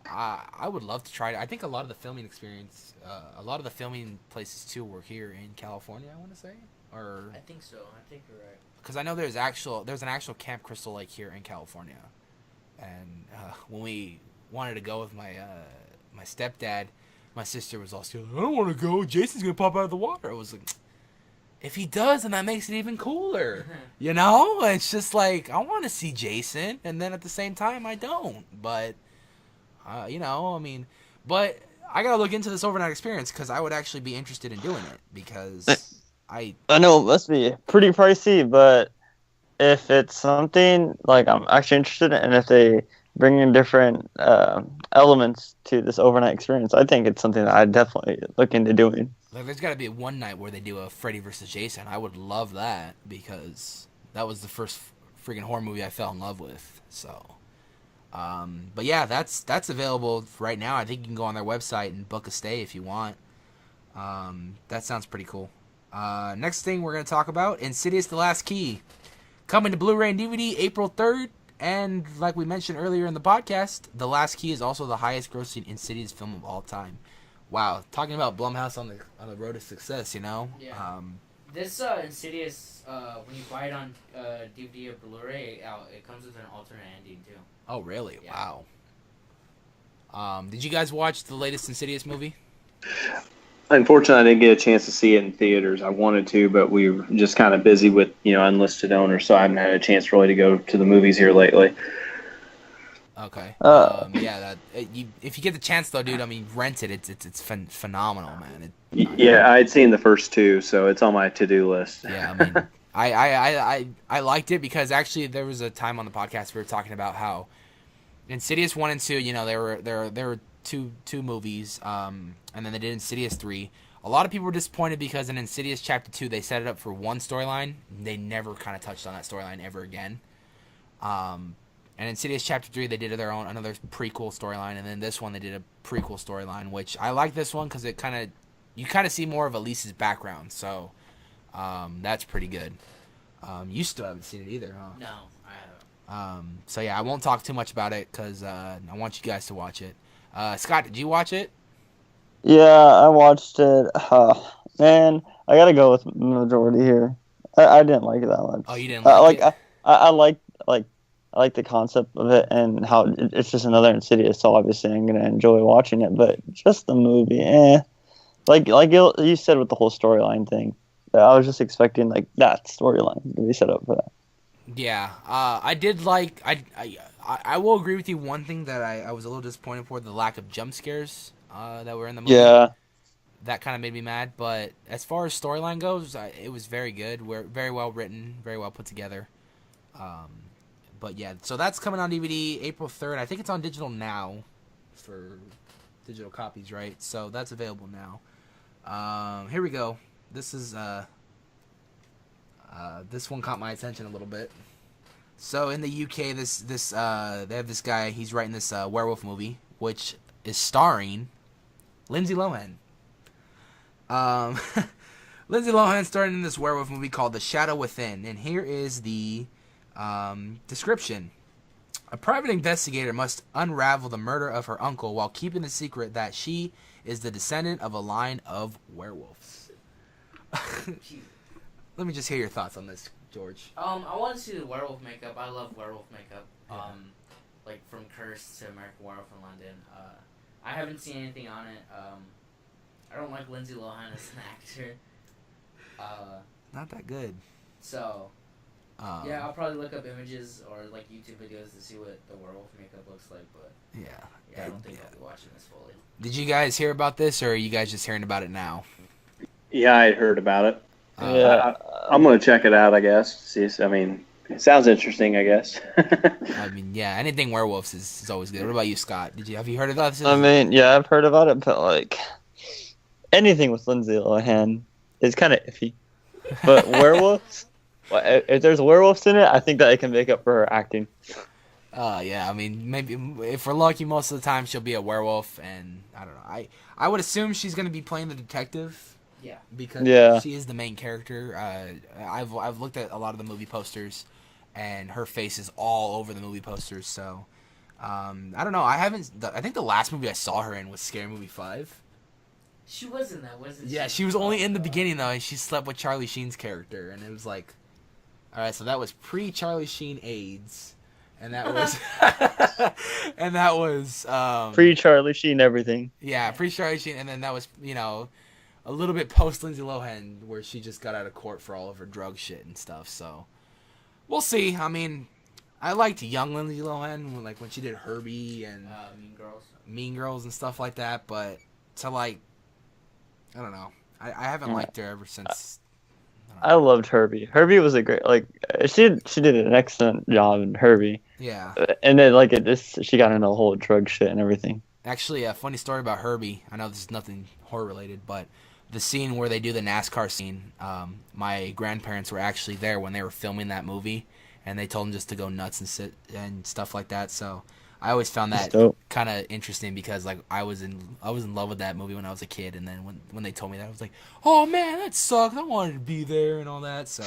I would love to try it. I think a lot of the filming experience, a lot of the filming places too, were here in California. I want to say, or I think so. I think you're right. because I know there's an actual Camp Crystal Lake here in California, and when we wanted to go with my stepdad, my sister was all scared. I don't want to go. Jason's gonna pop out of the water. I was like, if he does, then that makes it even cooler. You know, it's just like I want to see Jason, and then at the same time I don't. But you know, I mean, but I gotta look into this overnight experience because I would actually be interested in doing it because I know it must be pretty pricey, but if it's something like I'm actually interested in, and if they bring in different elements to this overnight experience, I think it's something that I'd definitely look into doing. like there's got to be one night where they do a Freddy versus Jason. I would love that because that was the first freaking horror movie I fell in love with. So, but yeah, that's available right now. I think you can go on their website and book a stay if you want. That sounds pretty cool. Next thing we're gonna talk about: Insidious: The Last Key, coming to Blu-ray and DVD April 3rd. And like we mentioned earlier in the podcast, The Last Key is also the highest-grossing Insidious film of all time. Wow, talking about Blumhouse on the road to success, you know. Yeah. This Insidious, when you buy it on DVD or Blu-ray, it comes with an alternate ending too. Oh, really? Yeah. Wow. Did you guys watch the latest Insidious movie? Unfortunately, I didn't get a chance to see it in theaters. I wanted to, but we were just kind of busy with, unlisted owners, so I haven't had a chance really to go to the movies here lately. Okay. If you get the chance though, dude, I mean, rent it. It's phenomenal, man. Yeah, I had seen the first two, so it's on my to-do list. Yeah, I mean, I liked it because actually there was a time on the podcast we were talking about how Insidious 1 and 2, there were two movies, and then they did Insidious 3. A lot of people were disappointed because in Insidious Chapter 2 they set it up for one storyline. They never kind of touched on that storyline ever again. And Insidious Chapter 3 they did another prequel storyline, and then this one they did a prequel storyline, which I like this one because you kind of see more of Elise's background, so that's pretty good. You still haven't seen it either, huh? No, I haven't. So yeah, I won't talk too much about it because I want you guys to watch it. Scott, did you watch it? Yeah, I watched it. Man, I gotta go with majority here. I didn't like it that much. Oh, you didn't like it? I like the concept of it and how it's just another Insidious, so obviously I'm gonna enjoy watching it. But just the movie, like you said with the whole storyline thing, I was just expecting like that storyline to be set up for that. Yeah, I did like I will agree with you. One thing that I was a little disappointed for the lack of jump scares that were in the movie. Yeah, that kind of made me mad. But as far as storyline goes, it was very good. Very well written, very well put together. But yeah, so that's coming on DVD April 3rd. I think it's on digital now for digital copies, right? So that's available now. Here we go. This is this one caught my attention a little bit. So in the UK, they have this guy. He's writing this werewolf movie, which is starring Lindsay Lohan. Lindsay Lohan starring in this werewolf movie called The Shadow Within, and here is the description. A private investigator must unravel the murder of her uncle while keeping the secret that she is the descendant of a line of werewolves. Let me just hear your thoughts on this, George. I want to see the werewolf makeup. I love werewolf makeup. Like from Cursed to American Werewolf in London. I haven't seen anything on it. I don't like Lindsay Lohan as an actor. Not that good. So, yeah, I'll probably look up images or like YouTube videos to see what the werewolf makeup looks like. But I don't think I'll be watching this fully. Did you guys hear about this, or are you guys just hearing about it now? Yeah, I had heard about it. Yeah, I'm gonna check it out, I guess. See, I mean, it sounds interesting, I guess. I mean, yeah, anything werewolves is always good. What about you, Scott? Have you heard of that? I mean, yeah, I've heard about it, but like anything with Lindsay Lohan is kind of iffy. But werewolves, if there's werewolves in it, I think that it can make up for her acting. Yeah, I mean, maybe if we're lucky, most of the time she'll be a werewolf, and I don't know. I would assume she's gonna be playing the detective. Yeah. Because she is the main character. I've looked at a lot of the movie posters, and her face is all over the movie posters. So I don't know. I think the last movie I saw her in was Scary Movie 5. She was in that, wasn't she? Yeah, she was only in the beginning though, and she slept with Charlie Sheen's character, and it was like, all right, so that was pre-Charlie Sheen AIDS, and that was, Pre-Charlie Sheen everything. Yeah, pre-Charlie Sheen, and then that was a little bit post Lindsay Lohan, where she just got out of court for all of her drug shit and stuff. So we'll see. I mean, I liked young Lindsay Lohan when she did Herbie and Mean Girls and stuff like that, but to I don't know. I haven't liked her ever since. I loved Herbie. Herbie was a great she did an excellent job in Herbie. Yeah. And then she got into the whole drug shit and everything. Actually, a funny story about Herbie. I know this is nothing horror related, but the scene where they do the NASCAR scene, my grandparents were actually there when they were filming that movie, and they told them just to go nuts and sit and stuff like that. So I always found that kind of interesting because I was in love with that movie when I was a kid, and then when they told me that, I was like, oh man, that sucks. I wanted to be there and all that. So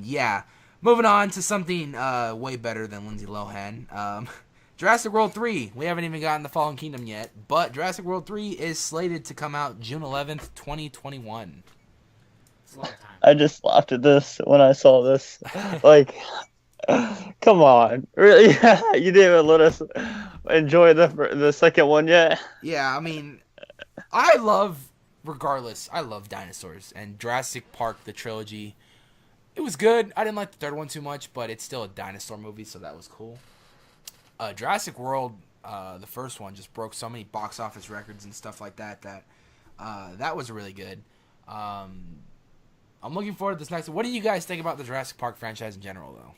yeah, moving on to something way better than Lindsay Lohan. Jurassic World 3. We haven't even gotten the Fallen Kingdom yet, but Jurassic World 3 is slated to come out June 11th, 2021. It's a long time. I just laughed at this when I saw this. Come on, really? You didn't even let us enjoy the second one yet. Yeah, I mean, I love dinosaurs, and Jurassic Park, the trilogy, it was good. I didn't like the third one too much, but it's still a dinosaur movie, so that was cool. Jurassic World, the first one, just broke so many box office records and stuff like that that was really good. I'm looking forward to this next one. What do you guys think about the Jurassic Park franchise in general, though?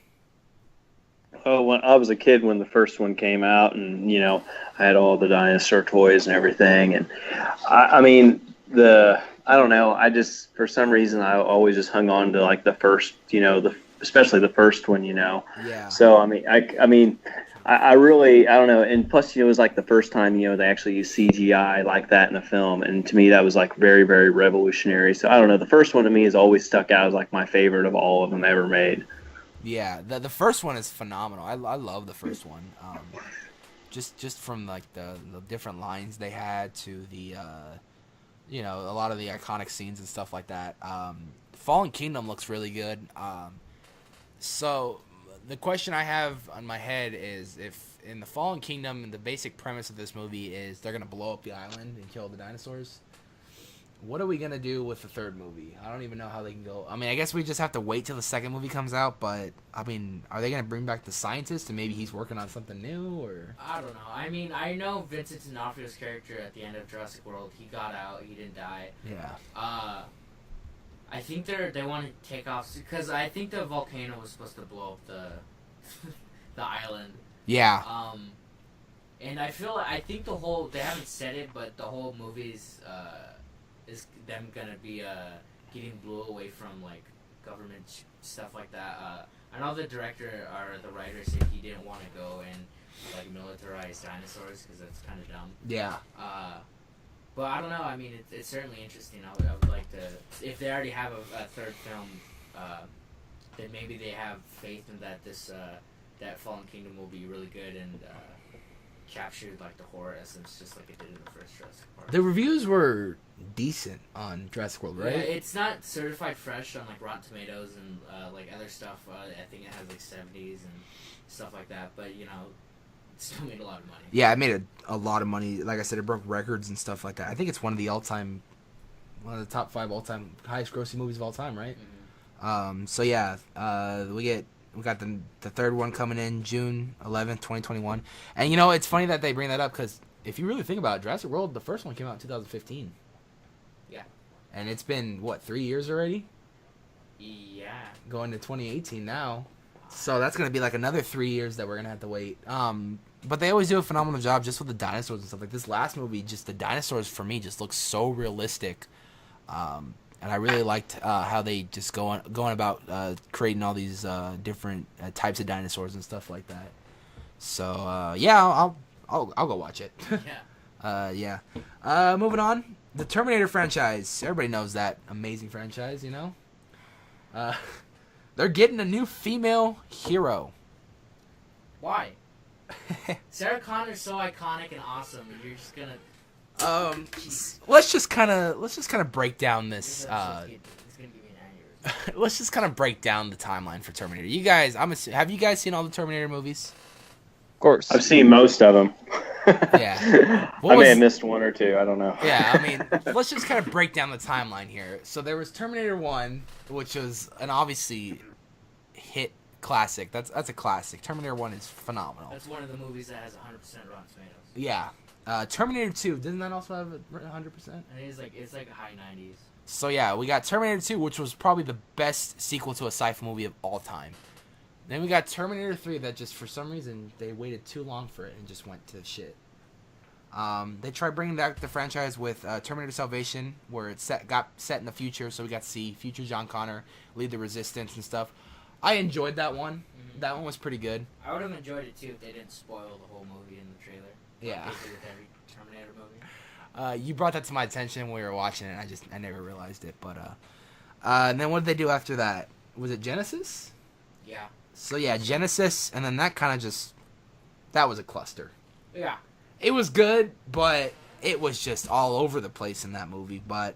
Oh, when I was a kid when the first one came out, and I had all the dinosaur toys and everything, and I mean I don't know. I just, for some reason, I always just hung on to the first, especially the first one, Yeah. So I really, I don't know. And plus, it was the first time, they actually used CGI like that in a film. And to me, that was very, very revolutionary. So I don't know. The first one to me has always stuck out as my favorite of all of them ever made. Yeah, the first one is phenomenal. I love the first one. Just from the different lines they had to the a lot of the iconic scenes and stuff like that. Fallen Kingdom looks really good. So the question I have on my head is, if in the Fallen Kingdom, the basic premise of this movie is they're gonna blow up the island and kill the dinosaurs, what are we gonna do with the third movie? I don't even know how they can go. I mean, I guess we just have to wait till the second movie comes out. But I mean, are they gonna bring back the scientist and maybe he's working on something new, or? I don't know. I mean, I know Vincent D'Onofrio's character at the end of Jurassic World. He got out. He didn't die. Yeah. I think they want to take off because I think the volcano was supposed to blow up the island. Yeah. And I think they haven't said it, but the whole movie's is them gonna be getting blew away from government stuff like that. I know the director or the writer said he didn't want to go and militarize dinosaurs because that's kind of dumb. Yeah. But I don't know. I mean, it's certainly interesting. I would like to, if they already have a third film, then maybe they have faith in that that Fallen Kingdom will be really good and capture the horror essence just like it did in the first Jurassic Park. The reviews were decent on Jurassic World, right? Yeah, it's not certified fresh on Rotten Tomatoes and other stuff. I think it has 70s and stuff like that. But it still made a lot of money. Yeah, it made a lot of money. Like I said, it broke records and stuff like that. I think it's one of the top 5 all-time highest grossing movies of all time, right? Mm-hmm. So yeah, we got the third one coming in June 11th, 2021. And it's funny that they bring that up because if you really think about it, Jurassic World, the first one came out in 2015. Yeah. And it's been 3 years already? Yeah. Going to 2018 now. So that's going to be another 3 years that we're going to have to wait. But they always do a phenomenal job just with the dinosaurs and stuff. This last movie, just the dinosaurs for me just look so realistic. And I really liked how they just going about creating all these different types of dinosaurs and stuff like that. So yeah, I'll go watch it. Yeah. Yeah. Moving on, the Terminator franchise. Everybody knows that amazing franchise, They're getting a new female hero. Why? Sarah Connor's so iconic and awesome. You're just gonna. Let's just kind of break down this. It's gonna give me an aneurysm. Let's just kind of break down the timeline for Terminator. You guys, have you guys seen all the Terminator movies? Of course. I've seen most of them. Yeah. I may have missed one or two. I don't know. Yeah, I mean, let's just kind of break down the timeline here. So there was Terminator 1, which was an obviously hit classic. That's a classic. Terminator 1 is phenomenal. That's one of the movies that has 100% Rotten Tomatoes. Yeah. Terminator 2, doesn't that also have 100%? And it's like a high 90s. So yeah, we got Terminator 2, which was probably the best sequel to a sci-fi movie of all time. Then we got Terminator 3 that just, for some reason, they waited too long for it and just went to shit. They tried bringing back the franchise with Terminator Salvation, where it got set in the future, so we got to see future John Connor lead the Resistance and stuff. I enjoyed that one. Mm-hmm. That one was pretty good. I would have enjoyed it too if they didn't spoil the whole movie in the trailer. Yeah. Like they do with every Terminator movie. You brought that to my attention when we were watching it. I never realized it, but and then what did they do after that? Was it Genesis? Yeah. So yeah, Genesis, and then that kind of that was a cluster. Yeah. It was good, but it was just all over the place in that movie. But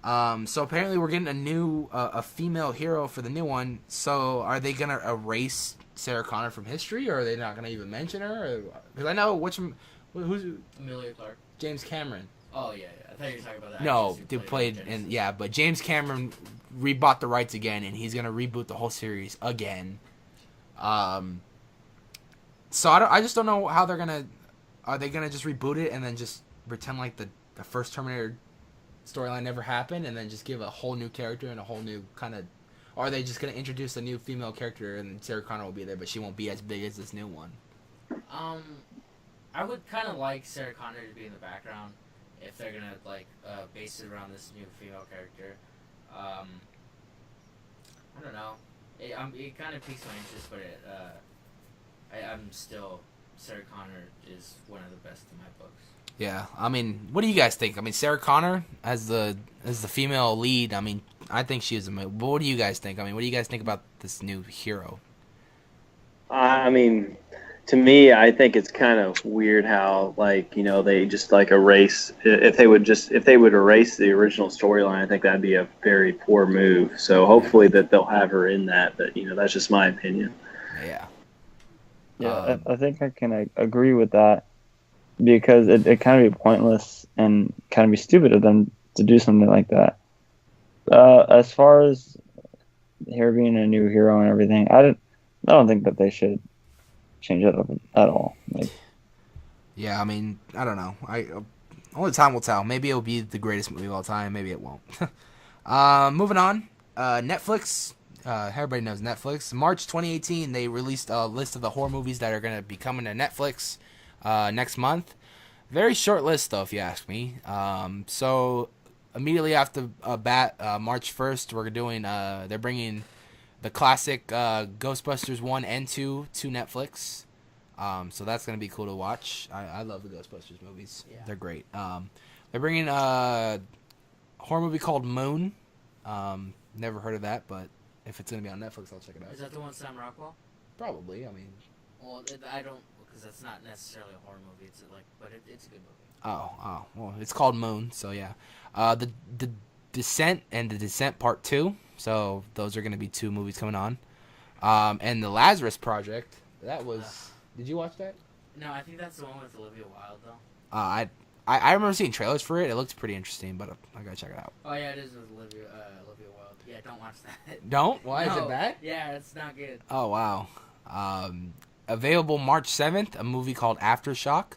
so apparently we're getting a new a female hero for the new one. So are they gonna erase Sarah Connor from history, or are they not gonna even mention her? Because I know who's Emilia Clarke. James Cameron. Oh yeah. I thought you were talking about that. No, they played in but James Cameron rebought the rights again, and he's gonna reboot the whole series again. So I just don't know how they're gonna. Are they gonna just reboot it and then just pretend like the first Terminator storyline never happened, and then just give a whole new character and a whole new kind of? Or are they just gonna introduce a new female character and Sarah Connor will be there, but she won't be as big as this new one? I would kind of like Sarah Connor to be in the background if they're gonna base it around this new female character. I don't know. It kind of piques my interest, but I'm still. Sarah Connor is one of the best in my books. Yeah, I mean, what do you guys think? I mean, Sarah Connor as the female lead. I mean, I think she is a. But what do you guys think? I mean, what do you guys think about this new hero? I mean, to me, I think it's kind of weird how they just erase. If they would erase the original storyline, I think that'd be a very poor move. So hopefully that they'll have her in that. But that's just my opinion. Yeah. Yeah, I think I can agree with that because it kind of be pointless and kind of be stupid of them to do something like that. As far as her being a new hero and everything, I don't think that they should change it up at all. Yeah, I mean, I don't know. Only time will tell. Maybe it'll be the greatest movie of all time. Maybe it won't. Moving on, Netflix. Everybody knows Netflix. March 2018, they released a list of the horror movies that are going to be coming to Netflix next month. Very short list, though, if you ask me. So immediately after March 1st, we're doing. They're bringing the classic Ghostbusters 1 and 2 to Netflix. So that's going to be cool to watch. I love the Ghostbusters movies. Yeah. They're great. They're bringing a horror movie called Moon. Never heard of that, but if it's going to be on Netflix, I'll check it out. Is that the one with Sam Rockwell? Probably. I mean, well, I don't, because that's not necessarily a horror movie. It's it's a good movie. Oh, well, it's called Moon, so yeah. The Descent and The Descent Part 2. So those are going to be 2 movies coming on. And the Lazarus Project. That was. Did you watch that? No, I think that's the one with Olivia Wilde, though. I remember seeing trailers for it. It looked pretty interesting, but I gotta check it out. Oh yeah, it is with Olivia Wilde. Yeah, don't watch that. Don't? Why no. Is it bad? Yeah, it's not good. Oh wow. Available March 7th, a movie called Aftershock,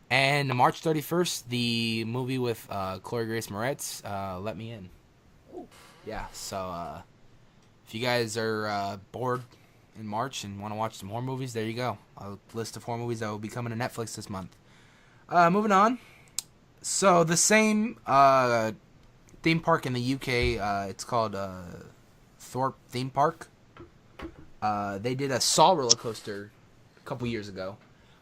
and March 31st, the movie with Chloe Grace Moretz, Let Me In. Ooh. Yeah. So if you guys are bored in March and want to watch some horror movies, there you go. A list of horror movies that will be coming to Netflix this month. Moving on. So the same theme park in the UK, it's called Thorpe Theme Park. They did a Saw roller coaster a couple years ago.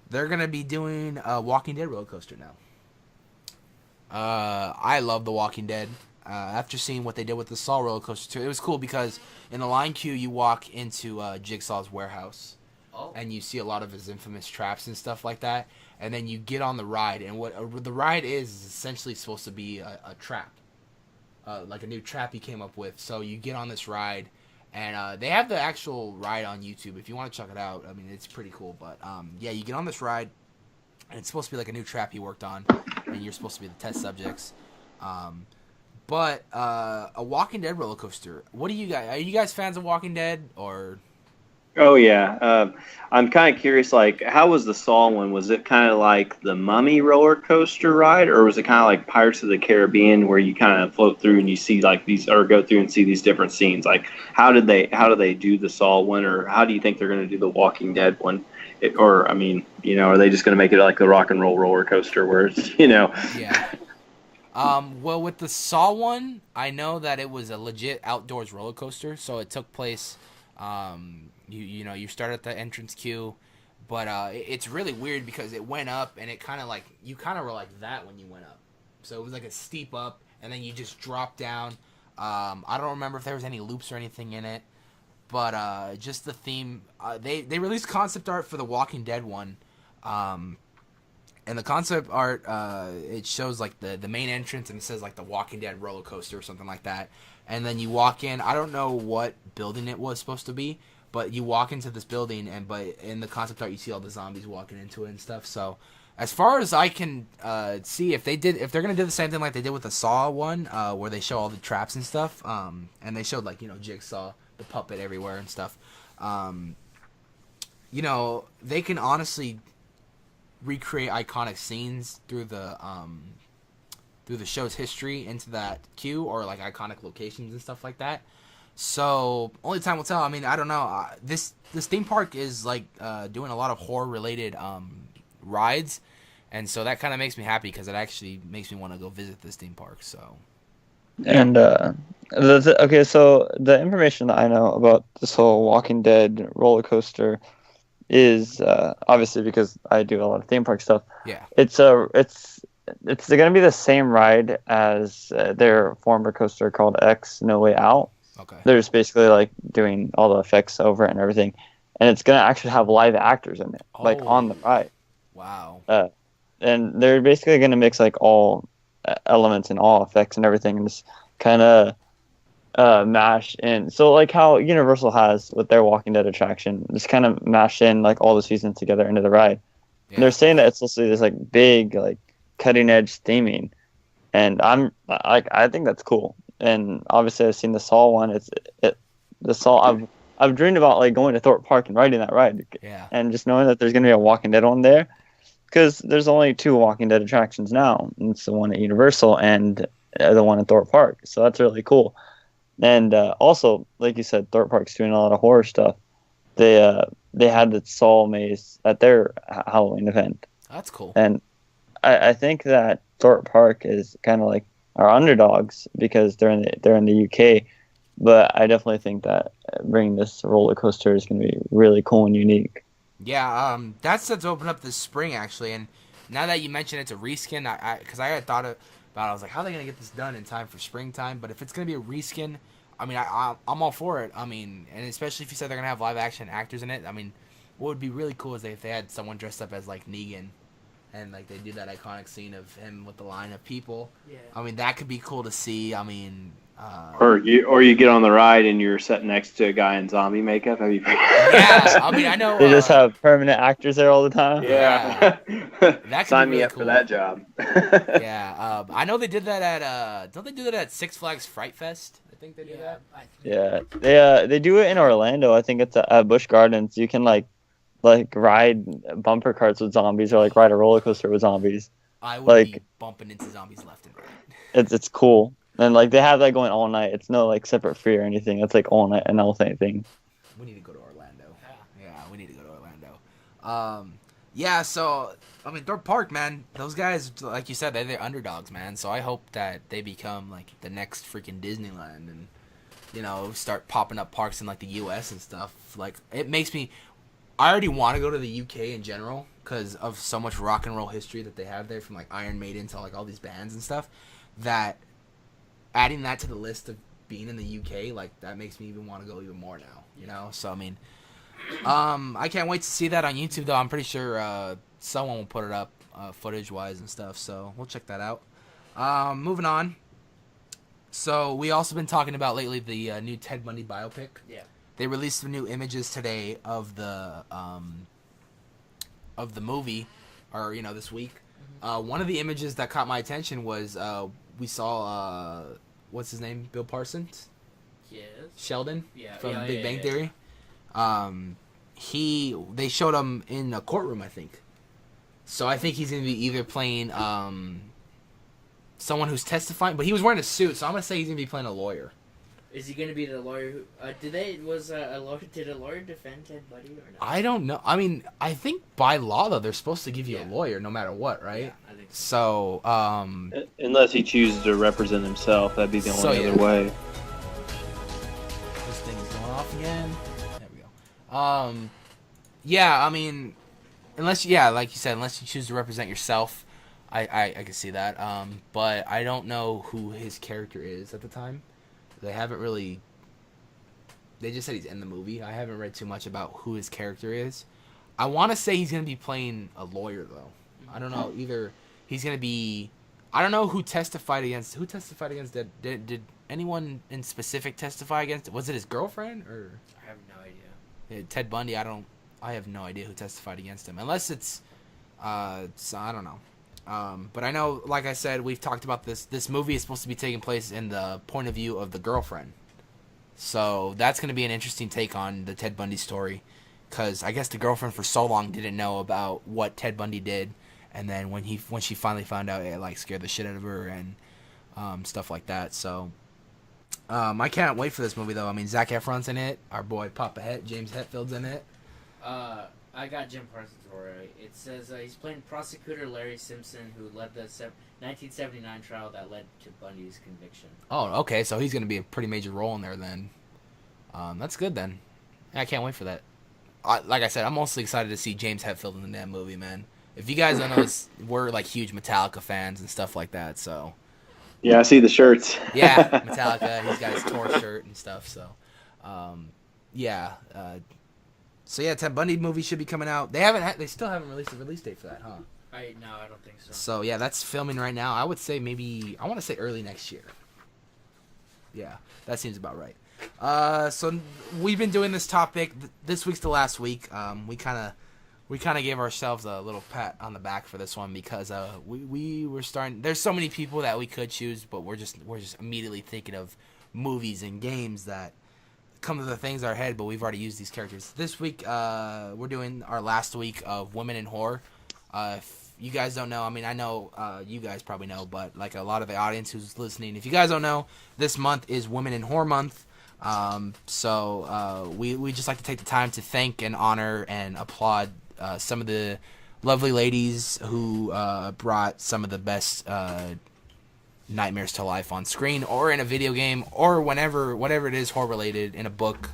They're going to be doing a Walking Dead roller coaster now. I love The Walking Dead. After seeing what they did with the Saw roller coaster too, it was cool because in the line queue you walk into Jigsaw's warehouse. and you see a lot of his infamous traps and stuff like that. And then you get on the ride, and what the ride is essentially supposed to be a trap, like a new trap he came up with. So you get on this ride, and they have the actual ride on YouTube if you want to check it out. I mean, it's pretty cool. But yeah, you get on this ride, and it's supposed to be like a new trap he worked on, and you're supposed to be the test subjects. But a Walking Dead roller coaster. What do you guys? Are you guys fans of Walking Dead or? Oh yeah, I'm kind of curious. Like, how was the Saw one? Was it kind of like the Mummy roller coaster ride, or was it kind of like Pirates of the Caribbean, where you kind of float through and you see like these, or go through and see these different scenes? Like, how do they do the Saw one, or how do you think they're going to do the Walking Dead one? Or I mean, are they just going to make it like the Rock and Roll roller coaster, where it's Yeah. Well, with the Saw one, I know that it was a legit outdoors roller coaster, so it took place. You start at the entrance queue, but it's really weird because it went up and it kind of like you kind of were like that when you went up, so it was like a steep up and then you just drop down. I don't remember if there was any loops or anything in it, but just the theme. They released concept art for the Walking Dead one, and the concept art it shows like the main entrance and it says like the Walking Dead roller coaster or something like that, and then you walk in. I don't know what building it was supposed to be. But you walk into this building, but in the concept art, you see all the zombies walking into it and stuff. So, as far as I can see, if they're gonna do the same thing like they did with the Saw one, where they show all the traps and stuff, and they showed like Jigsaw, the puppet everywhere and stuff, they can honestly recreate iconic scenes through the show's history into that queue or like iconic locations and stuff like that. So, only time will tell. I mean, I don't know. This theme park is, like, doing a lot of horror-related rides, and so that kind of makes me happy because it actually makes me want to go visit this theme park, so. And, okay, so the information that I know about this whole Walking Dead roller coaster is, obviously because I do a lot of theme park stuff. Yeah. It's going to be the same ride as their former coaster called X No Way Out. Okay. They're just basically like doing all the effects over it and everything, and it's gonna actually have live actors in it, like on the ride. Wow. And they're basically gonna mix like all elements and all effects and everything, and just kind of mash in. So like how Universal has with their Walking Dead attraction, just kind of mash in like all the seasons together into the ride. Yeah. And they're saying that it's supposed to be this like big like cutting edge theming, and I think that's cool. And obviously, I've seen the Saw one. The Saw. I've dreamed about like going to Thorpe Park and riding that ride. Yeah. And just knowing that there's going to be a Walking Dead one there, because there's only 2 Walking Dead attractions now. And it's the one at Universal and the one at Thorpe Park. So that's really cool. And also, like you said, Thorpe Park's doing a lot of horror stuff. They had the Saw maze at their Halloween event. That's cool. And I think that Thorpe Park is kind of like are underdogs because they're in the UK, but I definitely think that bringing this roller coaster is going to be really cool and unique. Yeah, that's set to open up this spring actually, and now that you mention it's a reskin, because I had thought about it, I was like, how are they going to get this done in time for springtime? But if it's going to be a reskin, I mean, I'm all for it. I mean, and especially if you said they're going to have live action actors in it. I mean, what would be really cool is if they had someone dressed up as like Negan. And like they do that iconic scene of him with the line of people. Yeah. I mean that could be cool to see. I mean, or you get on the ride and you're sitting next to a guy in zombie makeup. Have you? Yeah, I mean I know they just have permanent actors there all the time. Yeah, that sign really me up cool. for that job. Yeah, I know they did that at don't they do that at Six Flags Fright Fest? I think they do that. Yeah, they do it in Orlando. I think it's at Busch Gardens. You can like ride bumper carts with zombies or like ride a roller coaster with zombies. I would be bumping into zombies left and right. It's cool. And like they have that going all night. It's no like separate fee or anything. It's like all night and all night thing. We need to go to Orlando. Yeah, we need to go to Orlando. Yeah, so I mean Thorpe Park, man, those guys, like you said, they're underdogs, man. So I hope that they become like the next freaking Disneyland and start popping up parks in like the US and stuff. Like it makes me I already want to go to the UK in general because of so much rock and roll history that they have there, from like Iron Maiden to like all these bands and stuff, that adding that to the list of being in the UK, like that makes me even want to go even more now, So I mean, I can't wait to see that on YouTube, though. I'm pretty sure someone will put it up footage-wise and stuff, so we'll check that out. Moving on. So we also been talking about lately the new Ted Bundy biopic. Yeah. They released some new images today of the movie, or this week. One of the images that caught my attention was we saw what's his name, Bill Parsons, Yes. Sheldon from Yeah, Big Bang yeah. Theory. They showed him in a courtroom, I think. So I think he's gonna be either playing someone who's testifying, but he was wearing a suit, so I'm gonna say he's gonna be playing a lawyer. Is he going to be the lawyer who... did a lawyer defend Ted Bundy or not? I don't know. I mean, I think by law though they're supposed to give you a Yeah. lawyer no matter what, right? Yeah, I think so. So Unless he chooses to represent himself, that'd be the only So, yeah. other way. this thing's going off again. There we go. Yeah, I mean, like you said, unless you choose to represent yourself, I can see that. But I don't know who his character is at the time. They haven't really. They just said he's in the movie. I haven't read too much about who his character is. I want to say he's gonna be playing a lawyer though. I don't know. Either he's gonna be. I don't know who testified against. Who testified against that? Did anyone in specific testify against it? Was it his girlfriend or I have no idea. Ted Bundy? I have no idea who testified against him. Unless it's. So I don't know. But I know, like I said, we've talked about this. This movie is supposed to be taking place in the point of view of the girlfriend. So that's going to be an interesting take on the Ted Bundy story. Because I guess the girlfriend for so long didn't know about what Ted Bundy did. And then when she finally found out, it like scared the shit out of her and stuff like that. So I can't wait for this movie, though. I mean, Zac Efron's in it. Our boy Papa Het, James Hetfield's in it. I got Jim Parsons right. It says he's playing prosecutor Larry Simpson, who led the 1979 trial that led to Bundy's conviction. Oh, okay. So he's going to be a pretty major role in there then. That's good then. I can't wait for that. Like I said, I'm mostly excited to see James Hetfield in that movie, man. If you guys don't know, we're like huge Metallica fans and stuff like that. So Yeah, I see the shirts. yeah, Metallica. He's got his tour shirt and stuff. So yeah. So yeah, Ted Bundy movie should be coming out. They still haven't released a release date for that, huh? I don't think so. So yeah, that's filming right now. I would say I want to say early next year. Yeah, that seems about right. So we've been doing this topic. This week's the last week. We kind of gave ourselves a little pat on the back for this one because we were starting. There's so many people that we could choose, but we're just immediately thinking of movies and games that come to the things in our head, but we've already used these characters. This week, we're doing our last week of Women in Horror. If you guys don't know, I mean, I know you guys probably know, but like a lot of the audience who's listening, if you guys don't know, this month is Women in Horror Month. So we just like to take the time to thank and honor and applaud some of the lovely ladies who brought some of the best nightmares to life on screen or in a video game or whatever it is horror related in a book,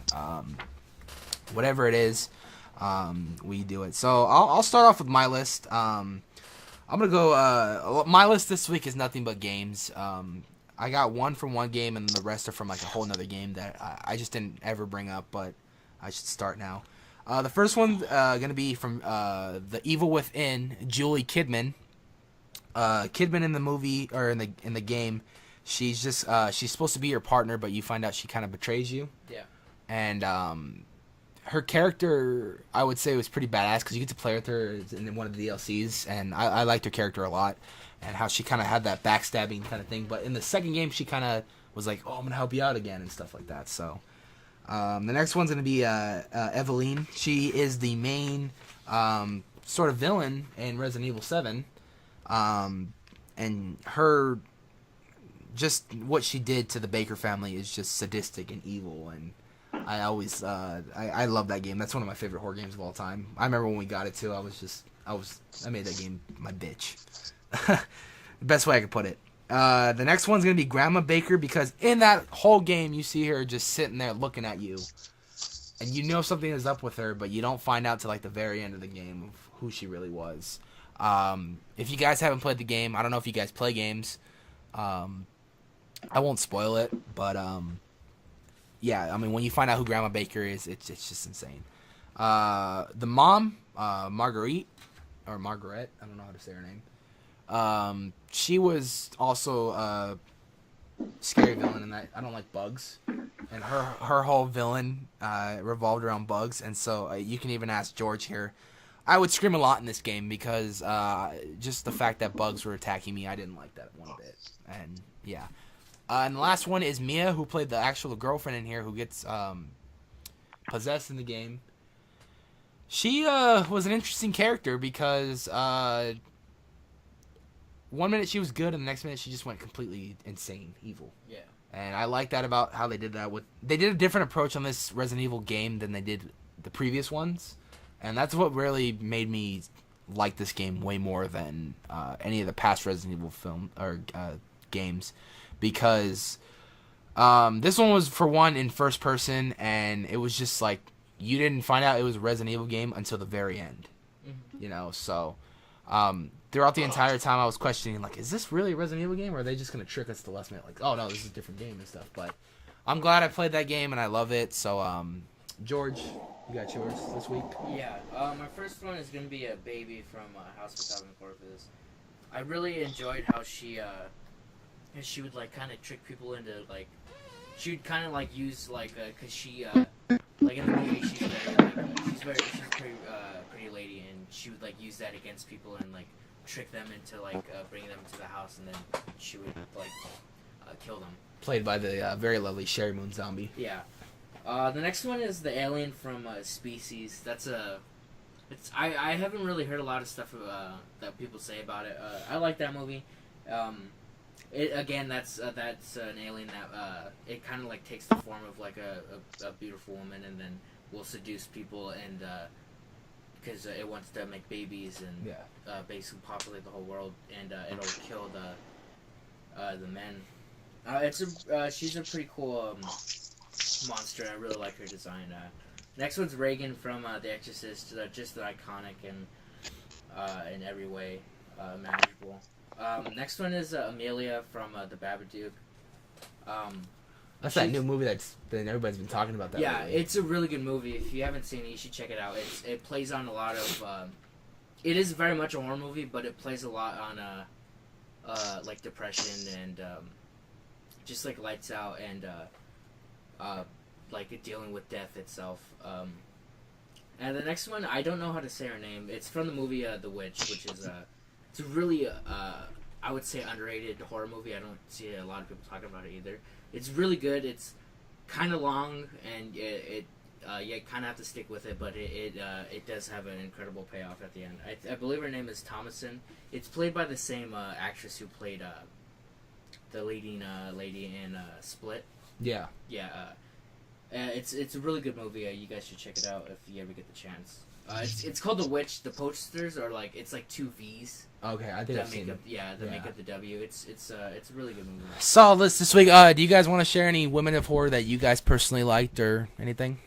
whatever it is, we do it. So I'll start off with my list. I'm gonna go. My list this week is nothing but games. I got one from one game and the rest are from like a whole nother game that I just didn't ever bring up, but I should start now. The first one's gonna be from The Evil Within, Julie Kidman. Kidman in the movie or in the game, she's supposed to be your partner, but you find out she kind of betrays you. Yeah. And her character, I would say, was pretty badass because you get to play with her in one of the DLCs, and I liked her character a lot, and how she kind of had that backstabbing kind of thing. But in the second game, she kind of was like, "Oh, I'm gonna help you out again" and stuff like that. So the next one's gonna be Eveline. She is the main sort of villain in Resident Evil 7. And her, just what she did to the Baker family is just sadistic and evil, and I always, I love that game. That's one of my favorite horror games of all time. I remember when we got it too, I made that game my bitch. Best way I could put it. The next one's gonna be Grandma Baker, because in that whole game you see her just sitting there looking at you, and you know something is up with her, but you don't find out till like the very end of the game of who she really was. If you guys haven't played the game, I don't know if you guys play games. I won't spoil it, but yeah, I mean, when you find out who Grandma Baker is, it's just insane. The mom, Marguerite, I don't know how to say her name. She was also a scary villain in that I don't like bugs. And her whole villain revolved around bugs. And so you can even ask George here. I would scream a lot in this game because just the fact that bugs were attacking me, I didn't like that one bit. And yeah. And the last one is Mia, who played the actual girlfriend in here who gets possessed in the game. She was an interesting character because 1 minute she was good and the next minute she just went completely insane, evil. Yeah. And I like that about how they did that. They did a different approach on this Resident Evil game than they did the previous ones. And that's what really made me like this game way more than any of the past Resident Evil games, because this one was, for one, in first person, and it was just like you didn't find out it was a Resident Evil game until the very end. You know, so throughout the entire time I was questioning, like, is this really a Resident Evil game, or are they just gonna trick us to the last minute, like, oh no, this is a different game and stuff? But I'm glad I played that game and I love it. So George, you got yours this week? Yeah, my first one is going to be a baby from House of a Thousand Corpses. I really enjoyed how she would, like, kind of trick people into, like, she would kind of, like, use, like, because she, like, in the movie, she's a pretty lady, and she would, like, use that against people and, like, trick them into, like, bringing them to the house, and then she would, like, kill them. Played by the very lovely Sherry Moon Zombie. Yeah. The next one is the alien from Species. That's I haven't really heard a lot of stuff that people say about it. I like that movie. That's an alien that it kind of like takes the form of like a beautiful woman, and then will seduce people, and because it wants to make babies and basically populate the whole world, and it'll kill the men. She's a pretty cool monster. I really like her design. Next one's Reagan from The Exorcist. Just iconic and in every way manageable. Next one is Amelia from The Babadook. That's that new movie that everybody's been talking about. It's a really good movie. If you haven't seen it, you should check it out. It plays on a lot of. It is very much a horror movie, but it plays a lot on like depression and just like Lights Out and like dealing with death itself. And the next one, I don't know how to say her name. It's from the movie The Witch, which is it's a really I would say underrated horror movie. I don't see a lot of people talking about it either. It's really good. It's kind of long, and you kind of have to stick with it, but it does have an incredible payoff at the end. I believe her name is Thomason. It's played by the same actress who played the leading lady in Split. Yeah. Yeah. It's a really good movie. You guys should check it out if you ever get the chance. It's called The Witch. The posters are like it's like two V's. Okay, I think I've seen it. Make up the W. It's a really good movie. Solid list this week. Do you guys want to share any women of horror that you guys personally liked or anything?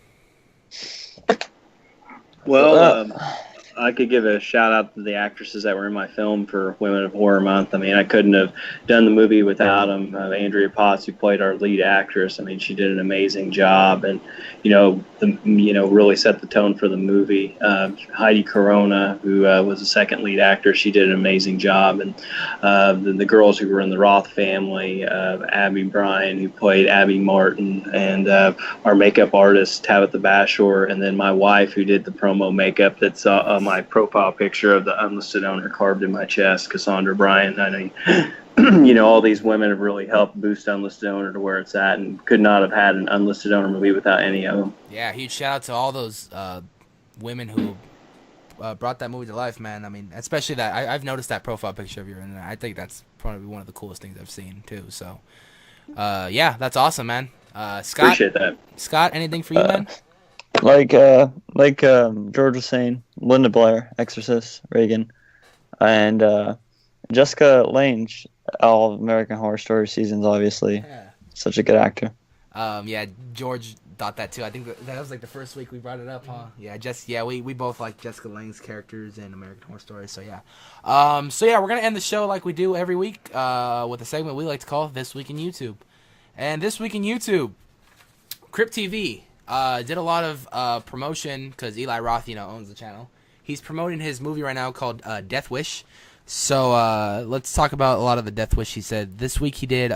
Well, I could give a shout out to the actresses that were in my film for Women of Horror Month. I mean, I couldn't have done the movie without them. Andrea Potts, who played our lead actress, I mean, she did an amazing job, and really set the tone for the movie. Heidi Corona, who was the second lead actor, she did an amazing job, and the girls who were in the Roth family, Abby Bryan, who played Abby Martin, and our makeup artist Tabitha Bashor, and then my wife, who did the promo makeup that's my profile picture of the unlisted owner carved in my chest, Cassandra Bryant. I know, all these women have really helped boost Unlisted Owner to where it's at, and could not have had an Unlisted Owner movie without any of them. Yeah, huge shout out to all those women who brought that movie to life, man. I mean, especially that I've noticed that profile picture of yours, and I think that's probably one of the coolest things I've seen too. So, that's awesome, man. Scott, appreciate that. Scott, anything for you, man? Like George was saying, Linda Blair, Exorcist, Reagan, and Jessica Lange, all American Horror Story seasons, obviously. Yeah. Such a good actor. George thought that too. I think that was like the first week we brought it up, huh? Yeah, we both like Jessica Lange's characters in American Horror Story, so yeah. We're going to end the show like we do every week with a segment we like to call This Week in YouTube. And This Week in YouTube, Crypt TV. Did a lot of promotion because Eli Roth, owns the channel. He's promoting his movie right now called Death Wish. So let's talk about a lot of the Death Wish he said. This week he did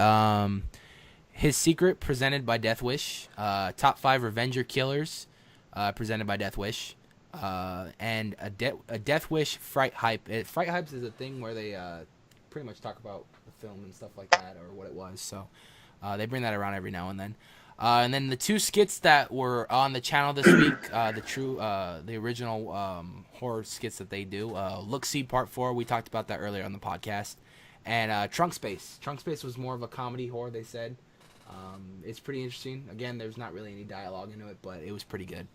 His Secret, presented by Death Wish. Top 5 Revenger Killers, presented by Death Wish. And a Death Wish Fright Hype. Fright Hypes is a thing where they pretty much talk about the film and stuff like that, or what it was. So they bring that around every now and then. And then the 2 skits that were on the channel this week, the original horror skits that they do, Look See Part 4, we talked about that earlier on the podcast, and Trunk Space. Trunk Space was more of a comedy horror, they said. It's pretty interesting. Again, there's not really any dialogue into it, but it was pretty good.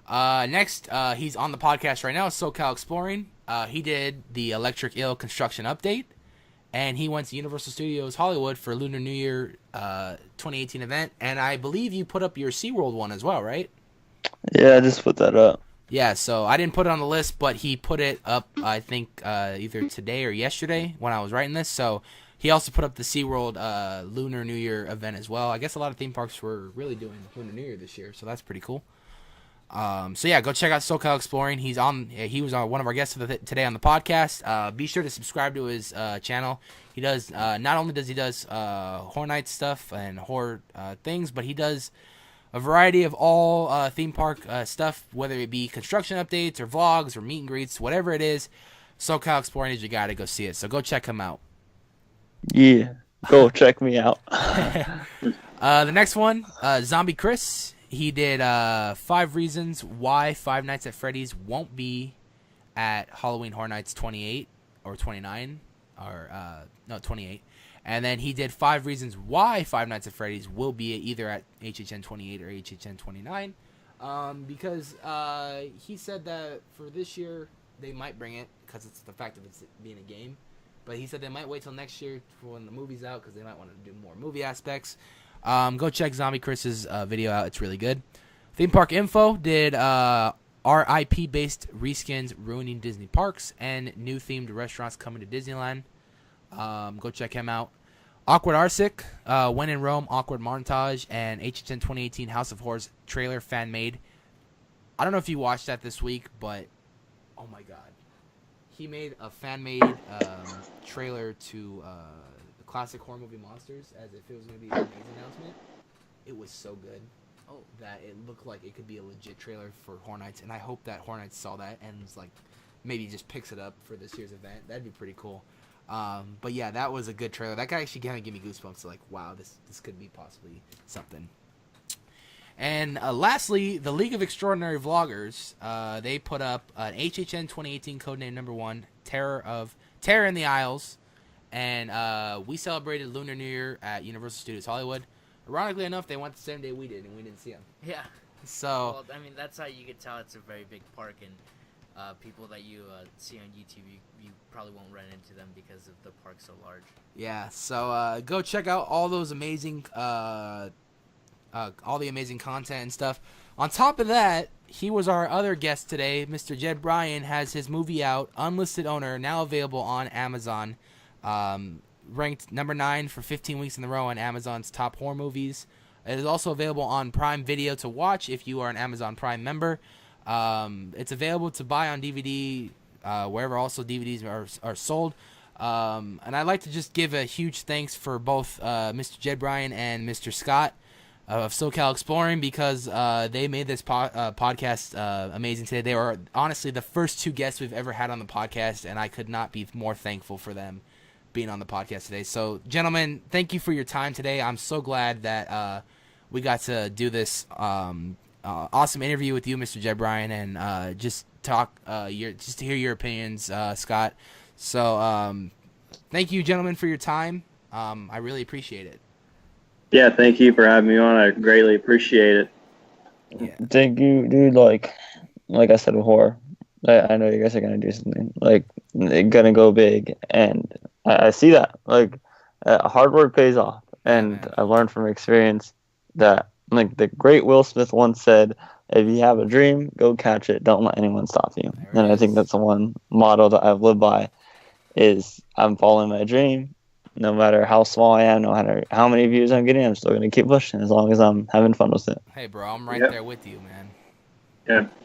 Next, he's on the podcast right now, SoCalExploring. He did the Electric Eel construction update. And he went to Universal Studios Hollywood for Lunar New Year 2018 event. And I believe you put up your SeaWorld one as well, right? Yeah, I just put that up. Yeah, so I didn't put it on the list, but he put it up, I think, either today or yesterday when I was writing this. So he also put up the SeaWorld Lunar New Year event as well. I guess a lot of theme parks were really doing Lunar New Year this year, so that's pretty cool. So yeah, go check out SoCalExploring. He was one of our guests today on the podcast. Be sure to subscribe to his channel. He does not only does he Horror Nights stuff and horror things, but he does a variety of all theme park stuff, whether it be construction updates or vlogs or meet and greets, whatever it is. SoCalExploring is your guy to go see it. So go check him out. Yeah, go check me out. The next one, Zombie Chris. He did 5 reasons why Five Nights at Freddy's won't be at Halloween Horror Nights 28 or 29, or 28. And then he did 5 reasons why Five Nights at Freddy's will be either at HHN 28 or HHN 29. Because he said that for this year they might bring it because it's the fact of it being a game. But he said they might wait till next year for when the movie's out because they might want to do more movie aspects. Go check Zombie Chris's video out. It's really good. Theme Park Info did RIP based reskins ruining Disney parks and new themed restaurants coming to Disneyland. Go check him out. Awkward Arsic, When in Rome, Awkward Montage, and HHN 2018 House of Horrors trailer fan made. I don't know if you watched that this week, but oh my god. He made a fan made trailer to classic horror movie Monsters as if it was going to be an announcement. It was so good that it looked like it could be a legit trailer for Horror Nights, and I hope that Horror Nights saw that and was like, maybe just picks it up for this year's event. That'd be pretty cool. But yeah, that was a good trailer. That guy actually kind of gave me goosebumps. Like, wow, this could be possibly something. And lastly, the League of Extraordinary Vloggers, they put up an HHN 2018 codename number 1, Terror in the Isles. And we celebrated Lunar New Year at Universal Studios Hollywood. Ironically enough, they went the same day we did, and we didn't see them. Yeah. So, well, I mean, that's how you could tell it's a very big park, and people that you see on YouTube, you probably won't run into them because of the park so large. Yeah. So go check out all those amazing, all the amazing content and stuff. On top of that, he was our other guest today. Mr. Jett Brian has his movie out, Unlisted Owner, now available on Amazon. Ranked number 9 for 15 weeks in a row on Amazon's top horror movies. It is also available on Prime Video to watch if you are an Amazon Prime member. It's available to buy on DVD wherever also DVDs are sold. And I'd like to just give a huge thanks for both Mr. Jett Brian and Mr. Scott of SoCalExploring because they made this podcast amazing today. They were honestly the first 2 guests we've ever had on the podcast, and I could not be more thankful for them being on the podcast today. So, gentlemen, thank you for your time today. I'm so glad that we got to do this awesome interview with you, Mr. Jett Brian, and just talk, just to hear your opinions, Scott. So, thank you, gentlemen, for your time. I really appreciate it. Yeah, thank you for having me on. I greatly appreciate it. Yeah. Thank you, dude. Like I said before, I know you guys are gonna do something like gonna go big, and I see that. Like hard work pays off, and I learned from experience that, like the great Will Smith once said, "If you have a dream, go catch it. Don't let anyone stop you." And I think that's the one motto that I've lived by. Is I'm following my dream, no matter how small I am, no matter how many views I'm getting, I'm still gonna keep pushing as long as I'm having fun with it. Hey, bro, I'm right Yep. there with you, man.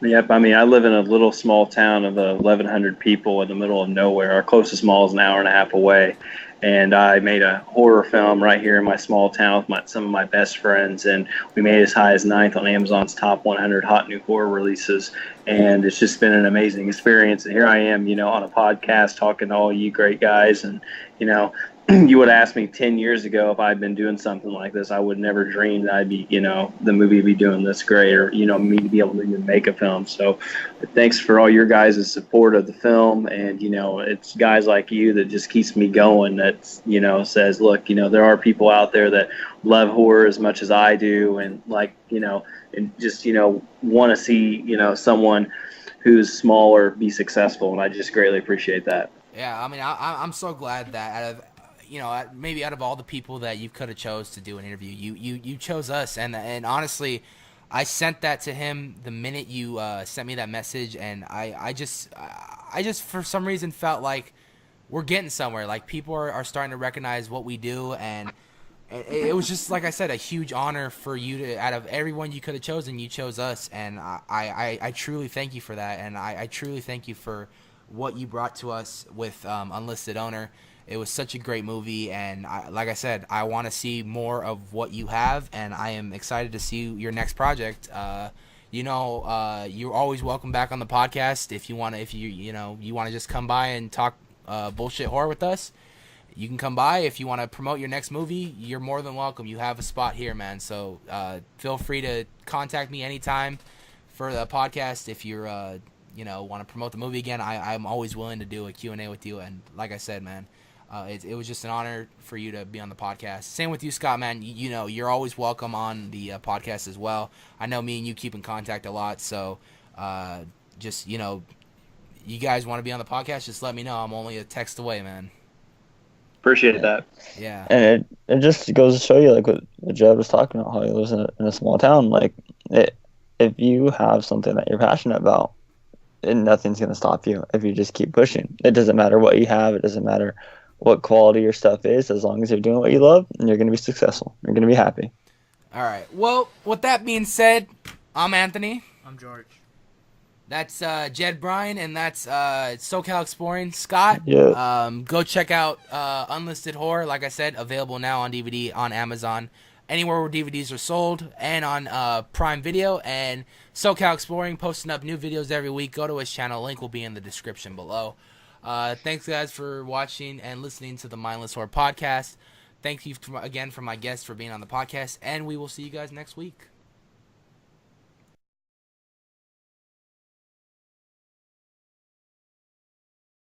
Yep. I mean, I live in a little small town of 1,100 people in the middle of nowhere. Our closest mall is an hour and a half away, and I made a horror film right here in my small town with some of my best friends, and we made as high as ninth on Amazon's top 100 hot new horror releases, and it's just been an amazing experience. And here I am, on a podcast talking to all you great guys, and you would ask me 10 years ago if I'd been doing something like this, I would never dream that I'd be, the movie would be doing this great, or, me to be able to even make a film. So thanks for all your guys' support of the film. And, it's guys like you that just keeps me going, that, says, look, there are people out there that love horror as much as I do. And and just, want to see, someone who's smaller be successful. And I just greatly appreciate that. Yeah, I mean, I'm so glad that maybe out of all the people that you could have chose to do an interview, you chose us, and honestly, I sent that to him the minute you sent me that message, and I just for some reason felt like we're getting somewhere. Like, people are starting to recognize what we do, and it was just, like I said, a huge honor for you to, out of everyone you could have chosen, you chose us, and I truly thank you for that, and I truly thank you for what you brought to us with Unlisted Owner. It was such a great movie, and like I said, I want to see more of what you have, and I am excited to see your next project. You're always welcome back on the podcast if you want to just come by and talk bullshit horror with us. You can come by. If you want to promote your next movie, you're more than welcome. You have a spot here, man. So feel free to contact me anytime for the podcast if you're want to promote the movie again. I'm always willing to do a Q&A with you, and like I said, man, it was just an honor for you to be on the podcast. Same with you, Scott, man. You're always welcome on the podcast as well. I know me and you keep in contact a lot, so you guys want to be on the podcast, just let me know. I'm only a text away, man. Appreciate that. Yeah. And it just goes to show you, like what Jed was talking about, how he lives in a small town. Like, if you have something that you're passionate about, and nothing's going to stop you if you just keep pushing. It doesn't matter what you have. It doesn't matter what quality your stuff is. As long as you're doing what you love, and you're going to be successful. You're going to be happy. All right. Well, with that being said, I'm Anthony. I'm George. That's Jett Brian, and that's SoCalExploring Scott. Yeah. Go check out Unlisted Horror. Like I said, available now on DVD on Amazon, anywhere where DVDs are sold, and on Prime Video. And SoCalExploring, posting up new videos every week. Go to his channel. Link will be in the description below. Thanks, guys, for watching and listening to the Mindless Horror Podcast. Thank you again for my guests for being on the podcast, and we will see you guys next week.